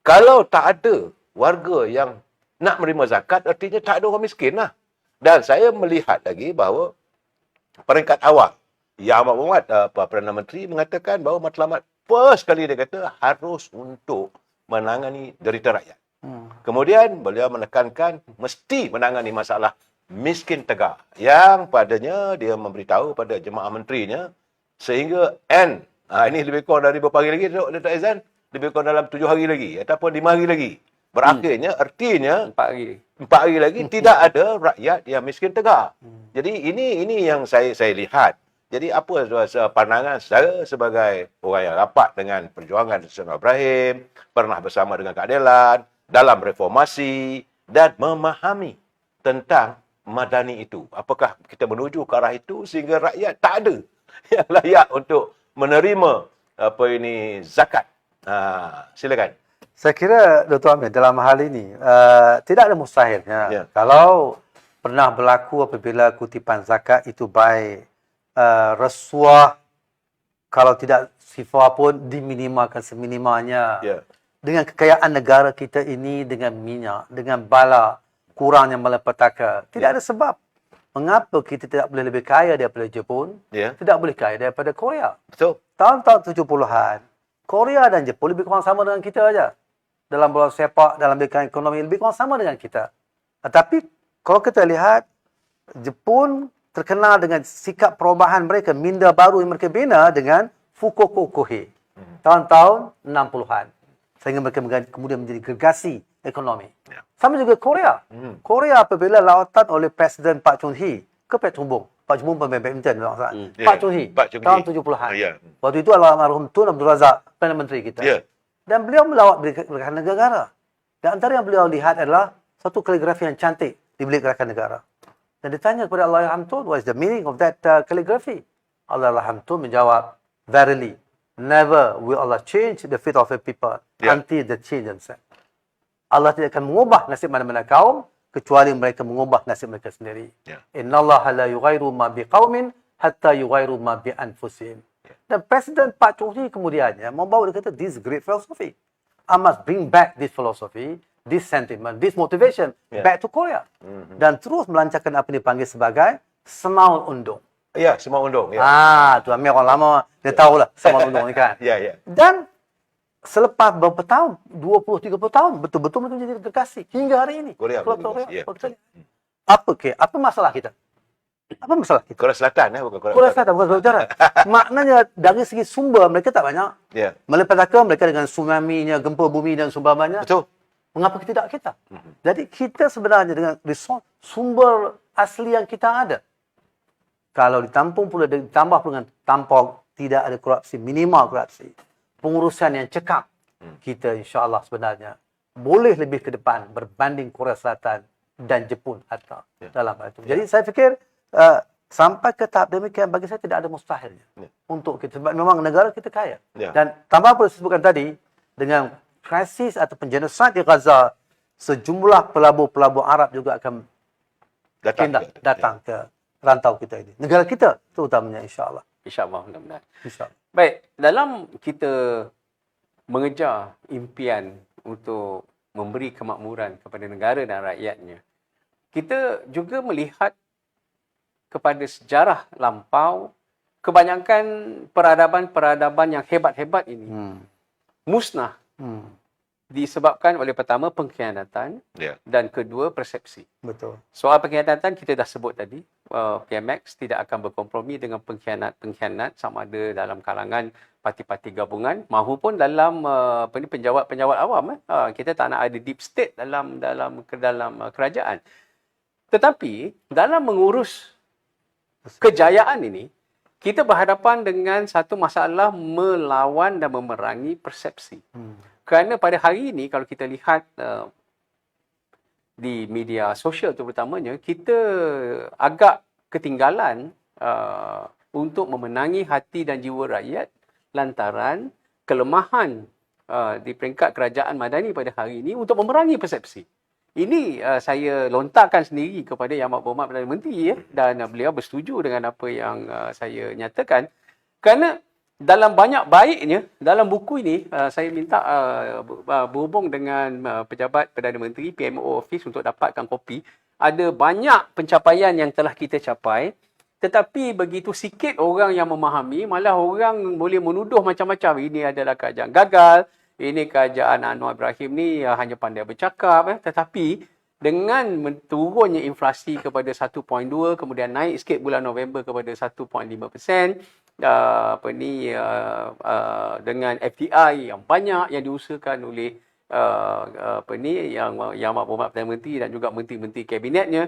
Kalau tak ada warga yang nak menerima zakat, artinya tak ada orang miskin lah. Dan saya melihat lagi bahawa peringkat awal, Yang Amat Berhormat Perdana Menteri mengatakan bahawa matlamat first kali dia kata harus untuk menangani derita rakyat. Kemudian beliau menekankan mesti menangani masalah miskin tegar, yang padanya dia memberitahu pada jemaah menterinya sehingga ini lebih kurang dari berapa hari lagi, Dr. Aizan? Lebih kurang dalam 7 hari lagi ataupun 5 hari lagi. Berakhirnya, artinya 4 hari lagi tidak ada rakyat yang miskin tegar. Jadi ini yang saya lihat. Jadi apa pandangan saya sebagai orang yang rapat dengan perjuangan Datuk Seri Anwar Ibrahim, pernah bersama dengan keadilan dalam reformasi dan memahami tentang Madani itu. Apakah kita menuju ke arah itu sehingga rakyat tak ada yang layak untuk menerima zakat. Silakan. Saya kira Dr. Amir dalam hal ini tidak ada mustahilnya. Ya. Kalau pernah berlaku apabila kutipan zakat itu baik, rasuah, kalau tidak sifar pun diminimalkan seminimalnya. Ya. Dengan kekayaan negara kita ini, dengan minyak, dengan bala, kurangnya malapetaka, tidak ada sebab mengapa kita tidak boleh lebih kaya daripada Jepun, tidak boleh kaya daripada Korea. Betul. Tahun-tahun 70-an, Korea dan Jepun lebih kurang sama dengan kita saja. Dalam bola sepak, dalam bidang ekonomi, lebih kurang sama dengan kita. Tetapi, kalau kita lihat, Jepun terkenal dengan sikap perubahan mereka, minda baru yang mereka bina dengan Fukoku Kohe. Tahun-tahun 60-an. Sehingga mereka kemudian menjadi gergasi ekonomi. Sama juga Korea. Korea apabila lawatan oleh Presiden Pak Chung-hee ke Petung Bong. Pak Chung-hee pemain badminton. Pak Chung-hee, tahun 70-an. Waktu itu almarhum Tun Abdul Razak, Perdana Menteri kita. Dan beliau melawat gerakan negara. Dan antara yang beliau lihat adalah satu kaligrafi yang cantik di bilik gerakan negara. Dan ditanya kepada Allahyarham Tun, what is the meaning of that calligraphy? Allahyarham Tun menjawab, verily, never will Allah change the fate of a people until they change themselves. Allah tidak akan mengubah nasib mana-mana kaum kecuali mereka mengubah nasib mereka sendiri. Innallaha la yughayyiru ma biqaumin hatta yughayyiru ma bi anfusihim. Dan Presiden Pak Chung-hee kemudiannya membawa, dia kata, this great philosophy. I must bring back this philosophy, this sentiment, this motivation back to Korea. Dan terus melancarkan apa yang dipanggil sebagai Semaun Undung. Ya, Semaun Undung. Tu Amir orang lama, dia tahulah Semaun Undung ni kan. Dan selepas beberapa tahun, 20-30 tahun, betul-betul menjadi gergasi hingga hari ini. Korea. Apa masalah kita? Apa masalah kita? Korea Selatan bukan Korea Selatan, bukan Korea Utara. Maknanya dari segi sumber mereka tak banyak. Malapetaka mereka dengan tsunami-nya, gempa bumi dan seumpamanya. Betul. Mengapa tidak kita? Jadi kita sebenarnya dengan resource, sumber asli yang kita ada, kalau ditampung pula, ditambah pula dengan tampung tidak ada korupsi, minimal korupsi, pengurusan yang cekap, kita insya-Allah sebenarnya boleh lebih ke depan berbanding Korea Selatan dan Jepun hatta dalam hal itu. Jadi saya fikir sampai ke tahap demikian bagi saya tidak ada mustahilnya untuk kita, sebab memang negara kita kaya. Dan tambah pula saya sebutkan tadi, dengan krisis ataupun genosid di Gaza, sejumlah pelabur-pelabur Arab juga akan datang ke rantau kita ini. Negara kita terutamanya, insya-Allah. InsyaAllah, mudah-mudahan. Insya-Allah. Baik, dalam kita mengejar impian untuk memberi kemakmuran kepada negara dan rakyatnya, kita juga melihat kepada sejarah lampau, kebanyakan peradaban-peradaban yang hebat-hebat ini musnah disebabkan oleh pertama pengkhianatan dan kedua persepsi. Betul. Soal pengkhianatan kita dah sebut tadi, PMX tidak akan berkompromi dengan pengkhianat sama ada dalam kalangan parti-parti gabungan mahupun dalam penjawat-penjawat awam. Kita tak nak ada deep state dalam kerajaan. Tetapi dalam mengurus kejayaan ini, kita berhadapan dengan satu masalah melawan dan memerangi persepsi. Kerana pada hari ini kalau kita lihat di media sosial terutamanya, kita agak ketinggalan untuk memenangi hati dan jiwa rakyat lantaran kelemahan di peringkat kerajaan Madani pada hari ini untuk memerangi persepsi. Ini saya lontarkan sendiri kepada Yang Amat Perdana Menteri dan beliau bersetuju dengan apa yang saya nyatakan. Kerana dalam banyak baiknya, dalam buku ini, saya minta berhubung dengan pejabat Perdana Menteri, PMO Office untuk dapatkan kopi. Ada banyak pencapaian yang telah kita capai, tetapi begitu sikit orang yang memahami, malah orang boleh menuduh macam-macam. Ini adalah kerajaan gagal, ini kerajaan Anwar Ibrahim ni hanya pandai bercakap. Tetapi dengan turunnya inflasi kepada 1.2, kemudian naik sikit bulan November kepada 1.5%, dengan FDI yang banyak yang diusahakan oleh Yang Amat Perdana Menteri dan juga menteri-menteri kabinetnya,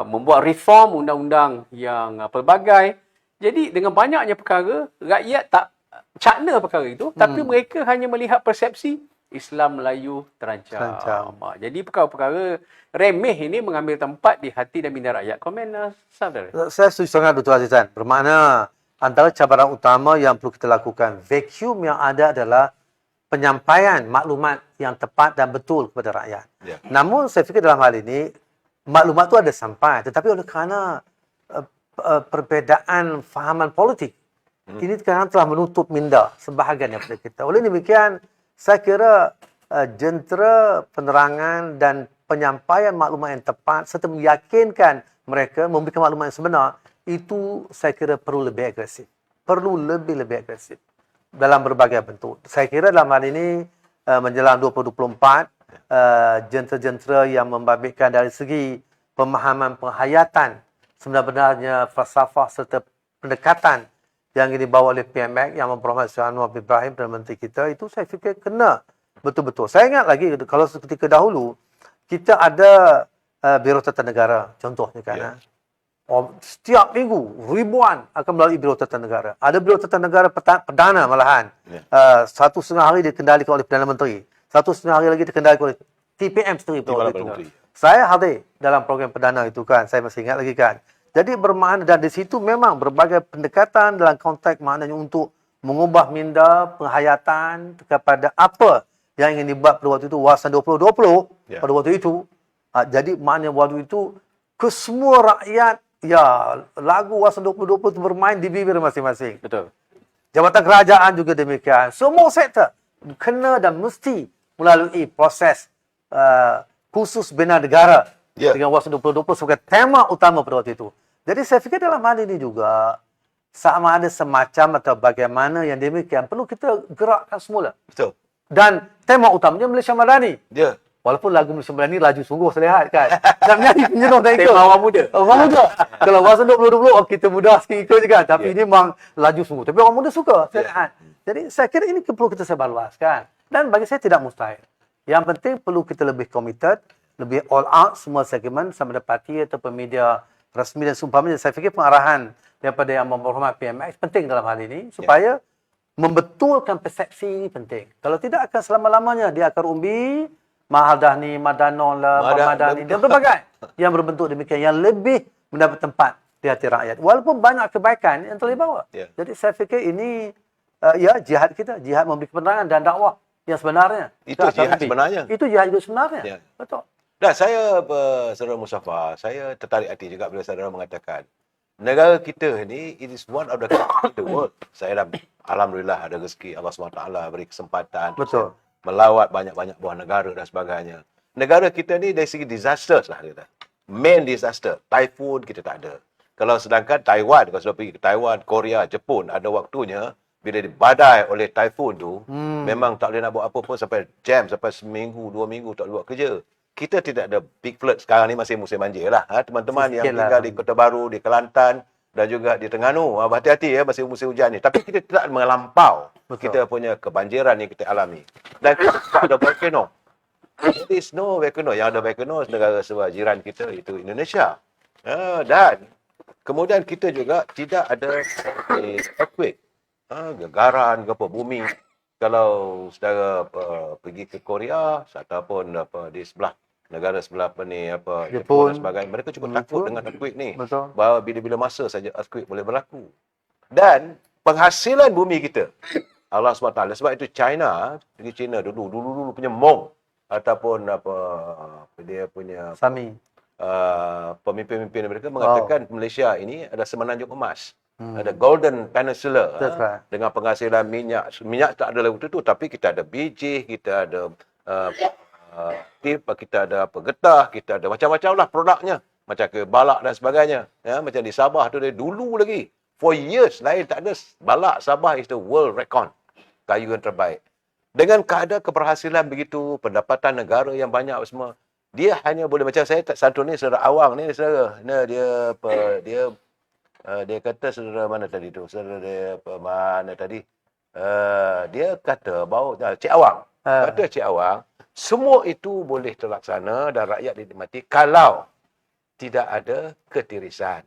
membuat reform undang-undang yang pelbagai. Jadi dengan banyaknya perkara, rakyat tak cakna perkara itu, tapi mereka hanya melihat persepsi Islam Melayu terancam. Jadi perkara-perkara remeh ini mengambil tempat di hati dan minda rakyat. Komen, saudara? Saya setuju sangat, Dr. Azizan. Bermakna antara cabaran utama yang perlu kita lakukan, vacuum yang ada adalah penyampaian maklumat yang tepat dan betul kepada rakyat. Namun saya fikir dalam hal ini, maklumat itu ada sampai. Tetapi oleh kerana perbezaan fahaman politik, ini sekarang telah menutup minda sebahagian daripada kita. Oleh demikian, saya kira jentera penerangan dan penyampaian maklumat yang tepat serta meyakinkan mereka memberikan maklumat yang sebenar, itu saya kira perlu lebih agresif. Perlu lebih agresif dalam berbagai bentuk. Saya kira dalam hal ini menjelang 2024, jentera-jentera yang membabitkan dari segi pemahaman penghayatan sebenarnya falsafah serta pendekatan yang dibawa oleh PMX yang memperhormati Sir Anwar Ibrahim dan menteri kita, itu saya fikir kena betul-betul. Saya ingat lagi kalau ketika dahulu kita ada Biro Tata Negara contohnya kan. Setiap minggu ribuan akan melalui Biro Tata Negara. Ada Biro Tata Negara Perdana malahan. 1,5 hari dikendalikan oleh Perdana Menteri. 1,5 hari lagi dikendalikan oleh TPM sendiri. Saya hadir dalam program Perdana itu kan. Saya masih ingat lagi kan. Jadi bermakna dan di situ memang berbagai pendekatan dalam konteks maknanya untuk mengubah minda penghayatan kepada apa yang ingin dibuat pada waktu itu, Wawasan 2020 pada waktu itu. Jadi maknanya waktu itu ke semua rakyat, lagu Wawasan 2020 itu bermain di bibir masing-masing. Betul. Jabatan kerajaan juga demikian. Semua sektor kena dan mesti melalui proses khusus bina negara dengan Wawasan 2020 sebagai tema utama pada waktu itu. Jadi saya fikir dalam hal ini juga sama ada semacam atau bagaimana yang demikian perlu kita gerakkan semula. Betul. Dan tema utamanya Malaysia Madani. Walaupun lagu Malaysia Madani laju sungguh saya lihat kan. Nak menyanyi penyenuh tak ikut. Tema orang muda. Orang muda. Kalau Wawasan 2020 kita mudah sikit ikut je kan. Tapi ini memang laju sungguh. Tapi orang muda suka saya lihat. Jadi saya kira ini perlu kita sebarluaskan. Dan bagi saya tidak mustahil. Yang penting perlu kita lebih committed, lebih all out semua segmen sama ada parti ataupun media rasmi dan seumpamanya. Saya fikir pengarahan daripada Yang Berhormat PMX penting dalam hal ini supaya membetulkan persepsi ini penting. Kalau tidak akan selama-lamanya dia akan umbi Mahal Dahni, Madanon lah, Madani dan berbagai yang berbentuk demikian yang lebih mendapat tempat di hati rakyat. Walaupun banyak kebaikan yang telah dibawa. Jadi saya fikir ini jihad kita, jihad memberi kebenaran dan dakwah yang sebenarnya. Itu Kita akan jihad lebih. sebenarnya. Itu jihad itu sebenarnya. Ya. Betul. Dan saya, Saudara Mustafa, saya tertarik hati juga bila saudara mengatakan negara kita ni, it is one of the country in the world. Saya dah, alhamdulillah, ada rezeki Allah SWT beri kesempatan untuk Betul. saya melawat banyak-banyak buah negara dan sebagainya. Negara kita ni dari segi disasters lah kita. Main disaster. Typhoon kita tak ada. Kalau sedangkan Taiwan, kalau sudah pergi ke Taiwan, Korea, Jepun, ada waktunya bila dibadai oleh typhoon tu, memang tak boleh nak buat apa pun sampai jam, sampai seminggu, 2 minggu tak boleh buat kerja. Kita tidak ada big flood. Sekarang ni masih musim banjir lah. Teman-teman yang Sikit lah. tinggal di Kota Baru, di Kelantan dan juga di Terengganu. Berhati-hati ya, masih musim hujan ni. Tapi kita tidak melampau Betul. kita punya kebanjiran yang kita alami. Dan kita tak ada volcano. There is no volcano. Yang ada volcano negara sebelah jiran kita, itu Indonesia. Dan kemudian kita juga tidak ada earthquake. Gegaran ke apa, bumi. Kalau saudara pergi ke Korea ataupun di sebelah negara sebelah Jepun dan sebagainya, mereka cukup takut dengan earthquake ni. Betul. Bahawa bila-bila masa saja earthquake boleh berlaku. Dan penghasilan bumi kita, Allah SWT, sebab itu China, pergi China dulu punya Mong ataupun dia punya Sami. pemimpin-pemimpin mereka mengatakan Malaysia ini ada semenanjung emas. Ada Golden Peninsula. That's right. Dengan penghasilan minyak. Minyak tak ada waktu tu, tapi kita ada biji, kita ada kita ada getah, kita ada macam-macam lah produknya. Macam ke balak dan sebagainya. Ya, macam di Sabah tu dari dulu lagi. For years lain tak ada. Balak Sabah is the world record. Kayu yang terbaik. Dengan keadaan keberhasilan begitu, pendapatan negara yang banyak semua, dia hanya boleh, macam saya satu ni saudara awang ni saudara. Dia kata saudara mana tadi tu? Saudara dia mana tadi? Dia kata bahawa Cik Awang. Kata Cik Awang, semua itu boleh terlaksana dan rakyat dinikmati kalau tidak ada ketirisan.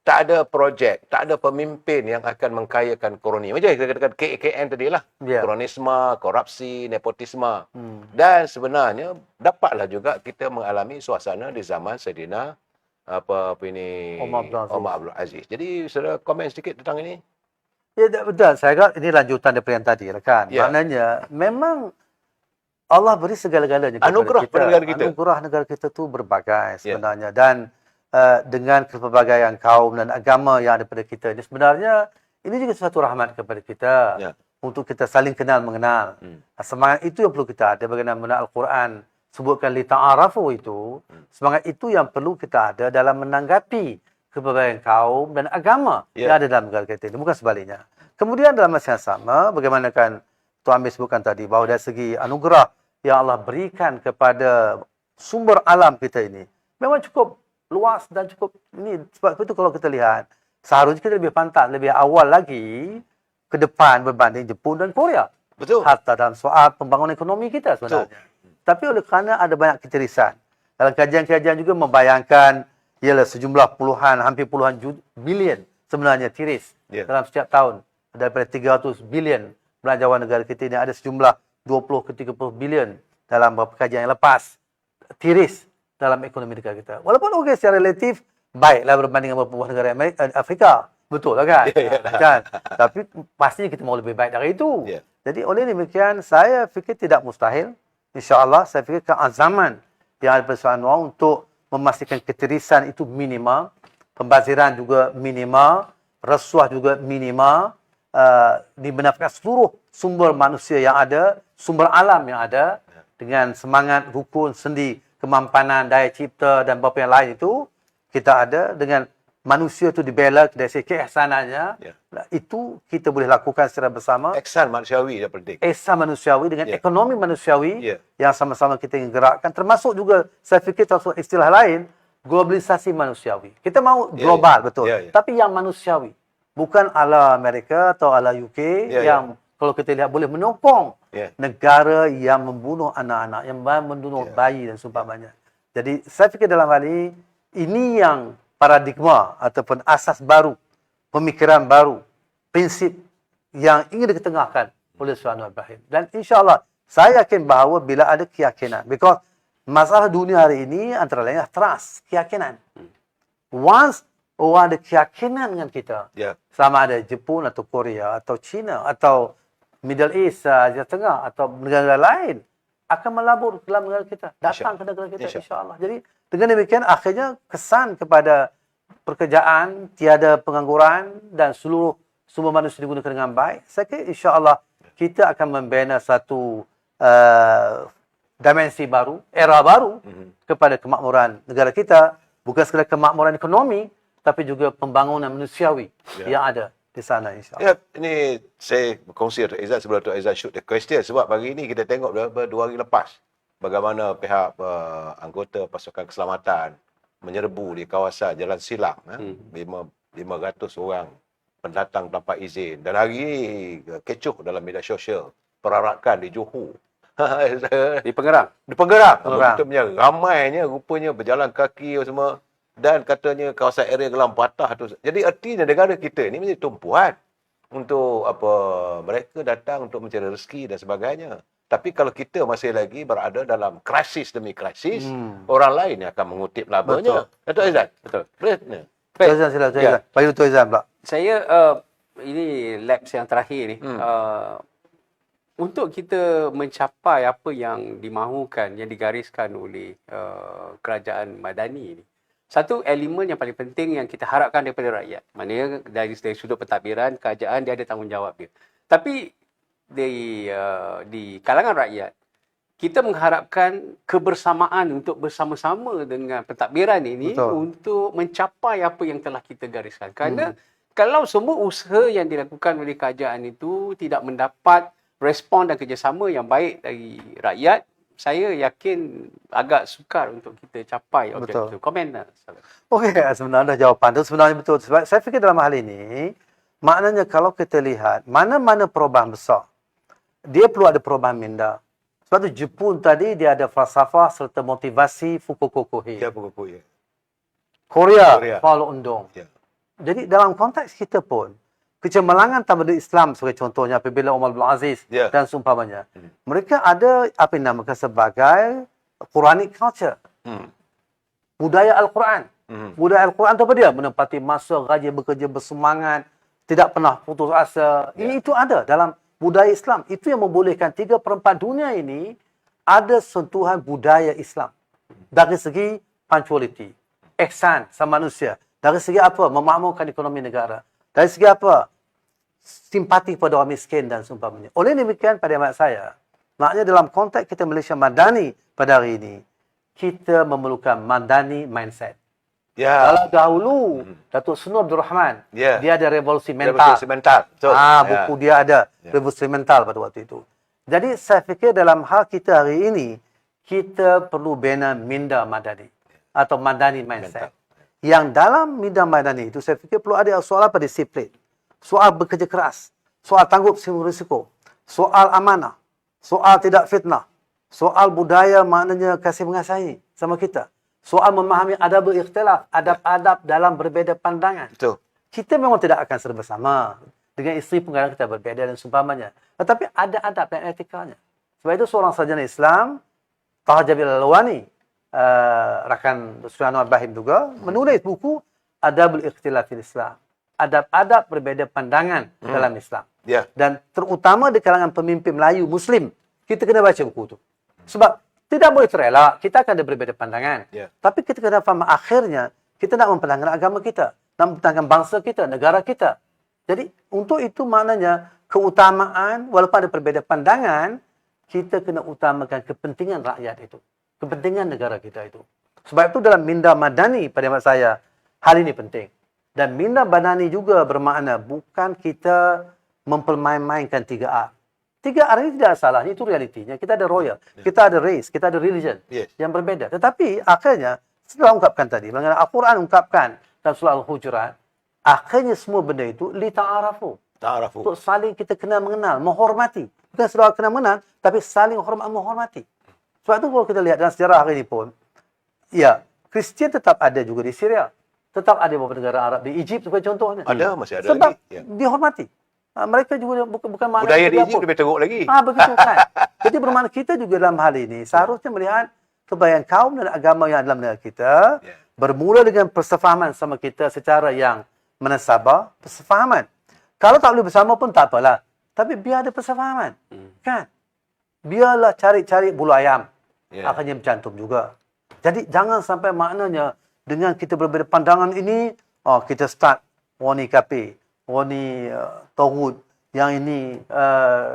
Tak ada projek, tak ada pemimpin yang akan mengkayakan kroni. Macam kita katakan KKN tadi lah. Ya. Kronisme, korupsi, nepotisme. Dan sebenarnya dapatlah juga kita mengalami suasana di zaman Saidina Omar Abdul Aziz. Jadi saudara komen sedikit tentang ini. Ya, betul. Saya kata ini lanjutan daripada yang tadi lah kan. Ya. Maknanya memang Allah beri segala-galanya kepada Anugerah kita. pada negara kita. Anugerah negara kita tu berbagai sebenarnya. Dan dengan kepelbagaian kaum dan agama yang ada pada kita ini, sebenarnya ini juga satu rahmat kepada kita. Ya. Untuk kita saling kenal mengenal. Semangat itu yang perlu kita ada. Bagaimana Al-Quran sebutkan li ta'arafu itu. Semangat itu yang perlu kita ada dalam menanggapi kepelbagaian kaum dan agama yang ada dalam negara kita ini. Bukan sebaliknya. Kemudian dalam masa yang sama, bagaimana kan Tuan Amir sebutkan tadi, bahawa dari segi anugerah yang Allah berikan kepada sumber alam kita ini, memang cukup luas dan cukup ini. Sebab itu kalau kita lihat, seharusnya kita lebih pantas, lebih awal lagi ke depan berbanding Jepun dan Korea. Betul. Hatta dalam soal pembangunan ekonomi kita sebenarnya. Tapi oleh kerana ada banyak ketirisan. Dalam kajian-kajian juga membayangkan ialah sejumlah hampir puluhan bilion sebenarnya tiris dalam setiap tahun. Daripada 300 bilion belanjawan negara kita ini, ada sejumlah 20 ke 30 bilion dalam beberapa kajian yang lepas tiris dalam ekonomi negara kita. Walaupun secara relatif baiklah berbanding dengan beberapa negara Afrika. Betul lah kan? Kan? Tapi pastinya kita mahu lebih baik dari itu. Jadi oleh demikian, saya fikir tidak mustahil. InsyaAllah, saya fikir keazaman yang ada pada Anwar untuk memastikan ketirisan itu minimal, pembaziran juga minimal, rasuah juga minimal, dibenarkan seluruh sumber manusia yang ada, sumber alam yang ada, dengan semangat, rukun, sendi, kemampanan, daya cipta dan beberapa yang lain itu, kita ada dengan manusia itu dibela dari segi keihsanannya, itu kita boleh lakukan secara bersama. Ihsan manusiawi yang penting. Ihsan manusiawi dengan ekonomi manusiawi yang sama-sama kita ingin gerakkan. Termasuk juga, saya fikir termasuk istilah lain, globalisasi manusiawi. Kita mahu global, betul. Tapi yang manusiawi. Bukan ala Amerika atau ala UK yang kalau kita lihat boleh menopang negara yang membunuh anak-anak, yang membunuh bayi dan seumpamanya. Jadi saya fikir dalam hal ini yang paradigma ataupun asas baru, pemikiran baru, prinsip yang ingin diketengahkan oleh Tuan Anwar Ibrahim. Dan insyaAllah, saya yakin bahawa bila ada keyakinan, because masalah dunia hari ini antara lain trust, keyakinan. Once orang ada keyakinan dengan kita, sama ada Jepun atau Korea atau China atau Middle East, Asia Tengah atau negara lain akan melabur ke dalam negara kita, datang ke negara kita insya-Allah. Jadi dengan demikian akhirnya kesan kepada pekerjaan, tiada pengangguran dan seluruh sumber manusia digunakan dengan baik. Saya kira insya-Allah kita akan membina satu dimensi baru, era baru kepada kemakmuran negara kita, bukan sekadar kemakmuran ekonomi tapi juga pembangunan manusiawi yang ada di sana insya-Allah. Ya, ini saya berkongsi Dr. Aizan sebelum Dr. Aizan shoot the question sebab pagi ini kita tengok beberapa 2 hari lepas bagaimana pihak anggota pasukan keselamatan menyerbu di kawasan Jalan Silang 500 orang pendatang tanpa izin dan hari ini kecoh dalam media sosial perarakan di Johor. Di Pengerang. Di Pengerang. Betul-betul ramainya rupanya berjalan kaki semua. Dan katanya kawasan area Gelam Patah tu. Jadi artinya negara kita ni menjadi tumpuan untuk mereka datang untuk mencari rezeki dan sebagainya. Tapi kalau kita masih lagi berada dalam krisis demi krisis, orang lain yang akan mengutip labanya. Datuk Aizan. Betul. Betul. Dr. Aizan silakan. Bagi Dr. Aizan pula. Saya ini labs yang terakhir ni. Untuk kita mencapai apa yang dimahukan, yang digariskan oleh kerajaan Madani ni, satu elemen yang paling penting yang kita harapkan daripada rakyat. Maknanya dari sudut pentadbiran, kerajaan dia ada tanggungjawab dia. Tapi di kalangan rakyat, kita mengharapkan kebersamaan untuk bersama-sama dengan pentadbiran ini untuk mencapai apa yang telah kita gariskan. Kerana kalau semua usaha yang dilakukan oleh kerajaan itu tidak mendapat respon dan kerjasama yang baik dari rakyat, saya yakin agak sukar untuk kita capai objektif itu. Komen. Okey, sebenarnya jawapan itu sebenarnya betul. Sebab saya fikir dalam hal ini, maknanya kalau kita lihat mana-mana perubahan besar, dia perlu ada perubahan minda. Sebab tu Jepun tadi dia ada falsafah serta motivasi Fukukokuhi. Ya, Fukukokuhi. Korea. Paulo Undong. Ya. Jadi dalam konteks kita pun, kecemerlangan tamadun Islam sebagai contohnya apabila Umar bin Aziz dan seumpamanya. Mereka ada apa yang dinamakan sebagai Quranic culture. Budaya Al-Quran. Budaya Al-Quran itu apa dia? Menepati masa, rajin bekerja, bersemangat, tidak pernah putus asa. Itu ada dalam budaya Islam. Itu yang membolehkan 3/4 dunia ini ada sentuhan budaya Islam. Dari segi punctuality, ihsan sama manusia. Dari segi apa? Memakmurkan ekonomi negara. Dari segi apa? Simpati pada orang miskin dan seumpamanya. Oleh demikian pada hemat saya, maknanya dalam konteks kita Malaysia Madani pada hari ini, kita memerlukan Madani mindset. Ya. Kalau dahulu, Datuk Seri Abdul Rahman, dia ada revolusi mental. Revolusi mental. Betul. Buku dia ada. Revolusi mental pada waktu itu. Jadi saya fikir dalam hal kita hari ini, kita perlu bina minda Madani. Atau Madani mindset. Yang dalam minda Madani itu, saya fikir perlu ada soal apa? Disiplin. Soal bekerja keras. Soal tanggup risiko. Soal amanah. Soal tidak fitnah. Soal budaya maknanya kasih mengasihi sama kita. Soal memahami adab ikhtilaf, adab-adab dalam berbeza pandangan. Betul. Kita memang tidak akan serba sama. Dengan isteri pun kadang kita berbeza dan seumpamanya. Tetapi ada adab dan etikanya. Sebab itu seorang sarjana Islam, Taha Jabil Al-Lawani, rakan Dr. Anwar Bahim juga, menulis buku Adabul Ikhtilaf fil Islam. Adab-adab berbeza pandangan dalam Islam. Dan terutama di kalangan pemimpin Melayu Muslim, kita kena baca buku itu. Sebab tidak boleh terelak, kita akan ada berbeza pandangan. Tapi kita kena faham akhirnya, kita nak mempertahankan agama kita. Nak mempertahankan bangsa kita, negara kita. Jadi, untuk itu maknanya, keutamaan, walaupun ada berbeza pandangan, kita kena utamakan kepentingan rakyat itu. Kepentingan negara kita itu. Sebab itu dalam minda madani pada masa saya, hal ini penting. Dan minda madani juga bermakna bukan kita mempermain-mainkan 3R. 3R ini tidak salah, itu realitinya. Kita ada royal, kita ada race, kita ada religion yang berbeza. Tetapi akhirnya, setelah ungkapkan tadi, mengenai Al-Quran ungkapkan dalam surah Al-Hujurat, akhirnya semua benda itu li ta'arafu. Untuk saling kita kena mengenal, menghormati. Bukan saudara kena mengenal, tapi saling hormat menghormati. Sebab itu kalau kita lihat dalam sejarah hari ini pun, ya, Kristian tetap ada juga di Syria. Tetap ada beberapa negara Arab. Di Egypt sebagai contohnya. Ada, masih ada sebab lagi. Sebab dihormati. Mereka juga bukan makna budaya di Egypt lebih teruk lagi. Begitu kan. Jadi bermakna kita juga dalam hal ini seharusnya melihat kebaikan kaum dan agama yang dalam negara kita bermula dengan persefahaman sama kita secara yang menasabah, persefahaman. Kalau tak boleh bersama pun tak apalah. Tapi biar ada persefahaman. Kan? Biarlah cari-cari bulu ayam. Ya. Akhirnya bercantum juga. Jadi jangan sampai maknanya dengan kita berbeza pandangan ini, kita start, ni kafir, ni tauhid, yang ini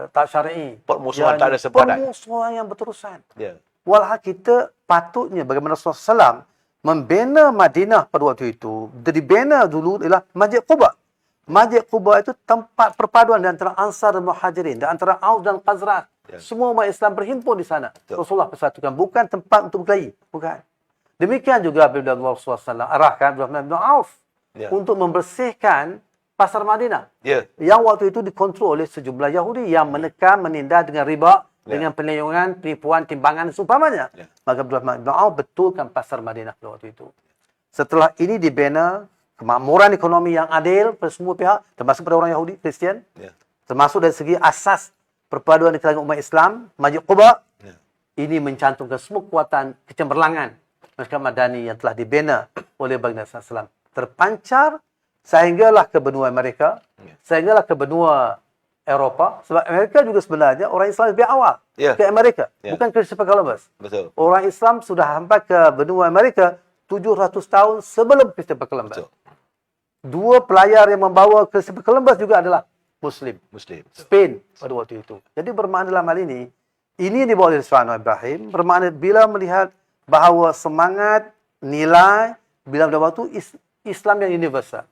tak syar'i. Permusuhan yang tak ada sepadan. Permusuhan yang berterusan. Ya. Walhal kita patutnya bagaimana Rasulullah SAW membina Madinah pada waktu itu. Dibina dulu ialah Masjid Quba. Masjid Quba itu tempat perpaduan di antara Ansar dan Muhajirin, di antara Aus dan Khazraj. Ya. Semua umat Islam berhimpun di sana. Betul. Rasulullah persatukan. Bukan tempat untuk berkelahi. Bukan. Demikian juga apabila Rasulullah SAW arahkan Abdurrahman bin Auf Ya. untuk membersihkan pasar Madinah. Ya. Yang waktu itu dikontrol oleh sejumlah Yahudi yang menekan, menindas dengan riba, dengan penyelungan, penipuan, timbangan, seumpamanya. Ya. Maka Abdurrahman bin Auf betulkan pasar Madinah pada waktu itu. Setelah ini dibina, kemakmuran ekonomi yang adil pada semua pihak, termasuk pada orang Yahudi, Kristian, Ya. termasuk dari segi asas perpaduan di kalangan umat Islam, Masjid Quba, Ya. ini mencantumkan semua kekuatan kecemerlangan masyarakat Madani yang telah dibina oleh baginda SAW. Terpancar sehinggalah ke benua Amerika, sehinggalah ke benua Eropah. Sebab Amerika juga sebenarnya orang Islam lebih awal Ya. ke Amerika, Ya. bukan Christopher Columbus. Betul. Orang Islam sudah sampai ke benua Amerika 700 tahun sebelum Christopher Columbus. Betul. Dua pelayar yang membawa Christopher Columbus juga adalah Muslim. Muslim. Betul. Spain pada waktu itu. Jadi bermakna dalam hal ini yang dibawa oleh Rasulullah Ibrahim, bermakna bila melihat bahawa semangat, nilai, bila pada waktu Islam yang universal.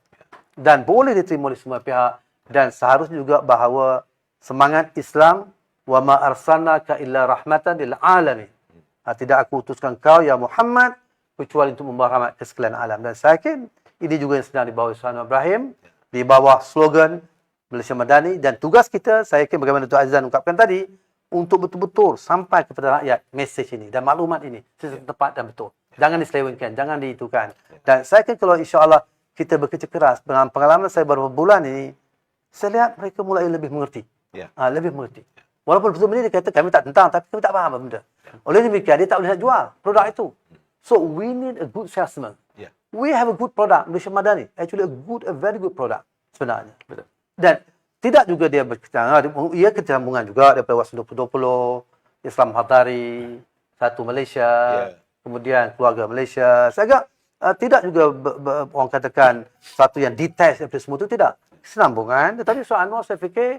Dan boleh diterima oleh semua pihak. Dan seharusnya juga bahawa semangat Islam, wa ma arsalnaka illa rahmatan lil alamin. Tidak aku utuskan kau ya Muhammad kecuali untuk membawa rahmat ke sekalian alam. Dan saya yakin ini juga yang sedang dibawa oleh Rasulullah Ibrahim di bawah slogan Malaysia Madani, dan tugas kita, saya yakin bagaimana Dr. Azizan ungkapkan tadi, untuk betul-betul sampai kepada rakyat mesej ini dan maklumat ini secara tepat dan betul. Jangan diselewengkan, jangan diitukan. Dan saya yakin kalau insya-Allah kita bekerja keras, dengan pengalaman saya beberapa bulan ini, saya lihat mereka mulai lebih mengerti. Ya. Lebih mengerti. Walaupun betul ini dia kata kami tak tentang, tapi kami tak faham apa benda. Oleh demikian, dia tak boleh nak jual produk itu. So, we need a good salesman. Ya. We have a good product, Malaysia Madani. Actually, a very good product sebenarnya. Betul. Dan tidak juga dia berkecangan, ia kecampungan juga daripada Wasan 2020, Islam Hatari, Satu Malaysia, kemudian Keluarga Malaysia. Saya agak tidak juga orang katakan satu yang detach daripada semua itu, tidak. Kesinambungan, tetapi soal Anwar saya fikir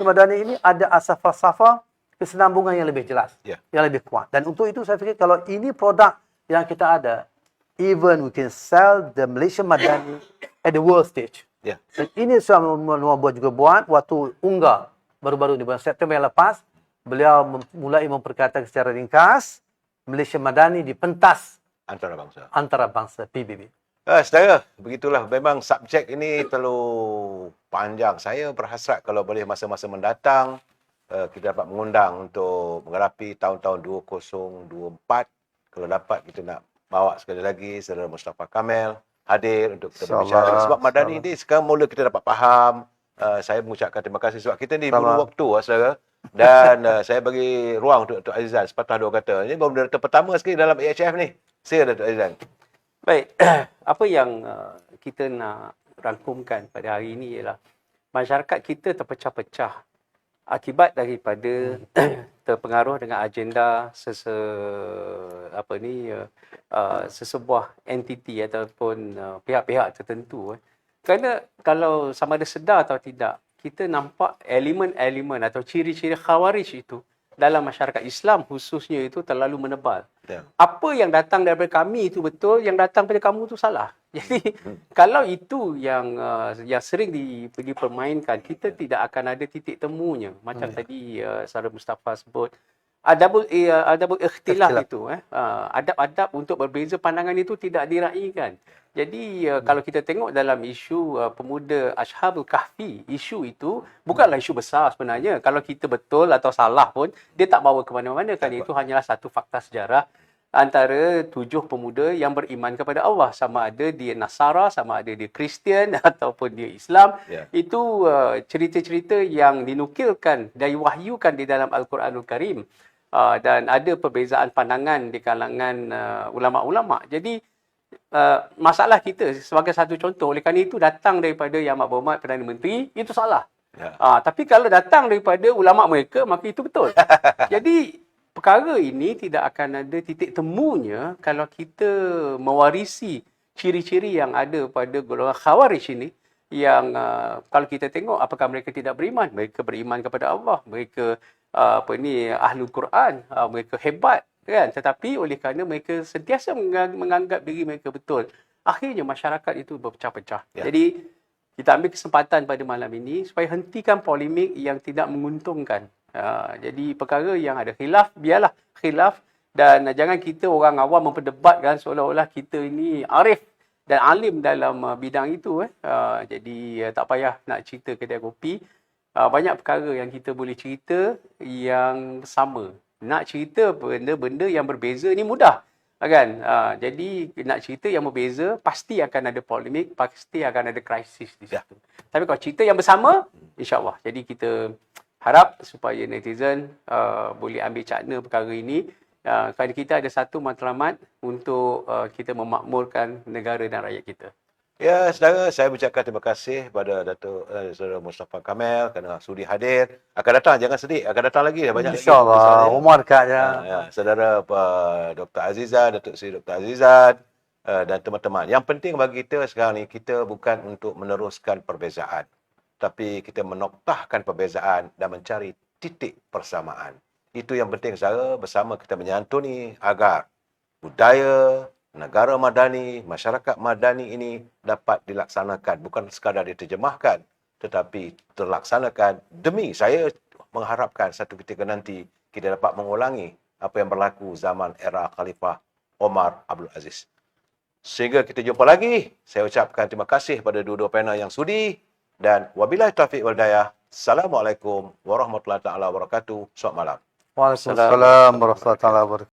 Madani ini ada asas falsafah kesinambungan yang lebih jelas, yang lebih kuat. Dan untuk itu saya fikir kalau ini produk yang kita ada, even we can sell the Malaysia Madani at the world stage. Ya. Dan ini saya buat juga buat waktu unggah baru-baru di bulan September yang lepas, beliau mulai memperkatakan secara ringkas Malaysia Madani di pentas antarabangsa PBB. Saudara, begitulah. Memang subjek ini terlalu panjang. Saya berhasrat kalau boleh masa-masa mendatang, kita dapat mengundang untuk menghadapi tahun-tahun 2024. Kalau dapat, kita nak bawa sekali lagi Saudara Mustafa Kamil hadir untuk kita berbicara. Sebab Madani ini sekarang mula kita dapat faham. Saya mengucapkan terima kasih sebab kita ni bunuh waktu, saudara. Dan saya bagi ruang untuk Dr. Azizan sepatah dua kata. Ini baru moderator pertama sekali dalam AHF ni. Sila Dr. Azizan. Baik, apa yang kita nak rangkumkan pada hari ini ialah masyarakat kita terpecah-pecah akibat daripada terpengaruh dengan agenda sesebuah entiti ataupun pihak-pihak tertentu. Kerana kalau sama ada sedar atau tidak, kita nampak elemen-elemen atau ciri-ciri khawarij itu dalam masyarakat Islam khususnya itu terlalu menebal. Apa yang datang daripada kami itu betul, yang datang daripada kamu itu salah. Jadi kalau itu yang sering dipermainkan, kita tidak akan ada titik temunya. Macam tadi Saudara Mustafa sebut, adabul ikhtilaf itu, adab-adab untuk berbeza pandangan itu tidak diraikan. Jadi kalau kita tengok dalam isu pemuda Ashabul Kahfi, isu itu bukanlah isu besar sebenarnya. Kalau kita betul atau salah pun, dia tak bawa ke mana-mana kan. Itu hanyalah satu fakta sejarah antara 7 pemuda yang beriman kepada Allah. Sama ada dia Nasara, sama ada dia Kristian ataupun dia Islam. Itu cerita-cerita yang dinukilkan, diwahyukan di dalam Al-Quranul Karim. Dan ada perbezaan pandangan di kalangan ulama-ulama. Jadi masalah kita sebagai satu contoh, oleh kerana itu datang daripada Yang Amat Berhormat Perdana Menteri, itu salah. Ya. Tapi kalau datang daripada ulama mereka, maka itu betul. Jadi perkara ini tidak akan ada titik temunya kalau kita mewarisi ciri-ciri yang ada pada golongan Khawarij ini, yang kalau kita tengok apakah mereka tidak beriman, mereka beriman kepada Allah, mereka ahlul Quran, mereka hebat kan, tetapi oleh kerana mereka sentiasa menganggap diri mereka betul, akhirnya masyarakat itu berpecah-pecah. Ya. Jadi kita ambil kesempatan pada malam ini supaya hentikan polemik yang tidak menguntungkan. Jadi perkara yang ada khilaf, biarlah khilaf, dan jangan kita orang awam memperdebatkan seolah-olah kita ini arif dan alim dalam bidang itu. Jadi tak payah nak cerita kedai kopi. Banyak perkara yang kita boleh cerita yang sama. Nak cerita benda-benda yang berbeza ni mudah. Kan? Jadi nak cerita yang berbeza, pasti akan ada polemik, pasti akan ada krisis di situ. Tapi kalau cerita yang bersama, insya-Allah. Jadi kita harap supaya netizen boleh ambil cakna perkara ini. Kerana kita ada satu matlamat untuk kita memakmurkan negara dan rakyat kita. Ya, saudara, saya ucapkan terima kasih kepada Datuk Saudara Mustafa Kamel kerana sudi hadir. Akan datang, jangan sedih. Akan datang lagi. Dah banyak lagi. InsyaAllah. Umar dekat je. Saudara Dr. Azizan, Datuk Seri Dr. Azizan dan teman-teman. Yang penting bagi kita sekarang ni, kita bukan untuk meneruskan perbezaan. Tapi kita menoktahkan perbezaan dan mencari titik persamaan. Itu yang penting, saudara. Bersama kita menyantuni agar budaya negara madani, masyarakat madani ini dapat dilaksanakan. Bukan sekadar diterjemahkan, tetapi terlaksanakan demi saya mengharapkan satu ketika nanti kita dapat mengulangi apa yang berlaku zaman era Khalifah Omar Abdul Aziz. Sehingga kita jumpa lagi, saya ucapkan terima kasih pada dua-dua panel yang sudi dan wabillahi taufiq wal hidayah. Assalamualaikum warahmatullahi taala wabarakatuh. Selamat malam. Waalaikumsalam warahmatullahi wabarakatuh.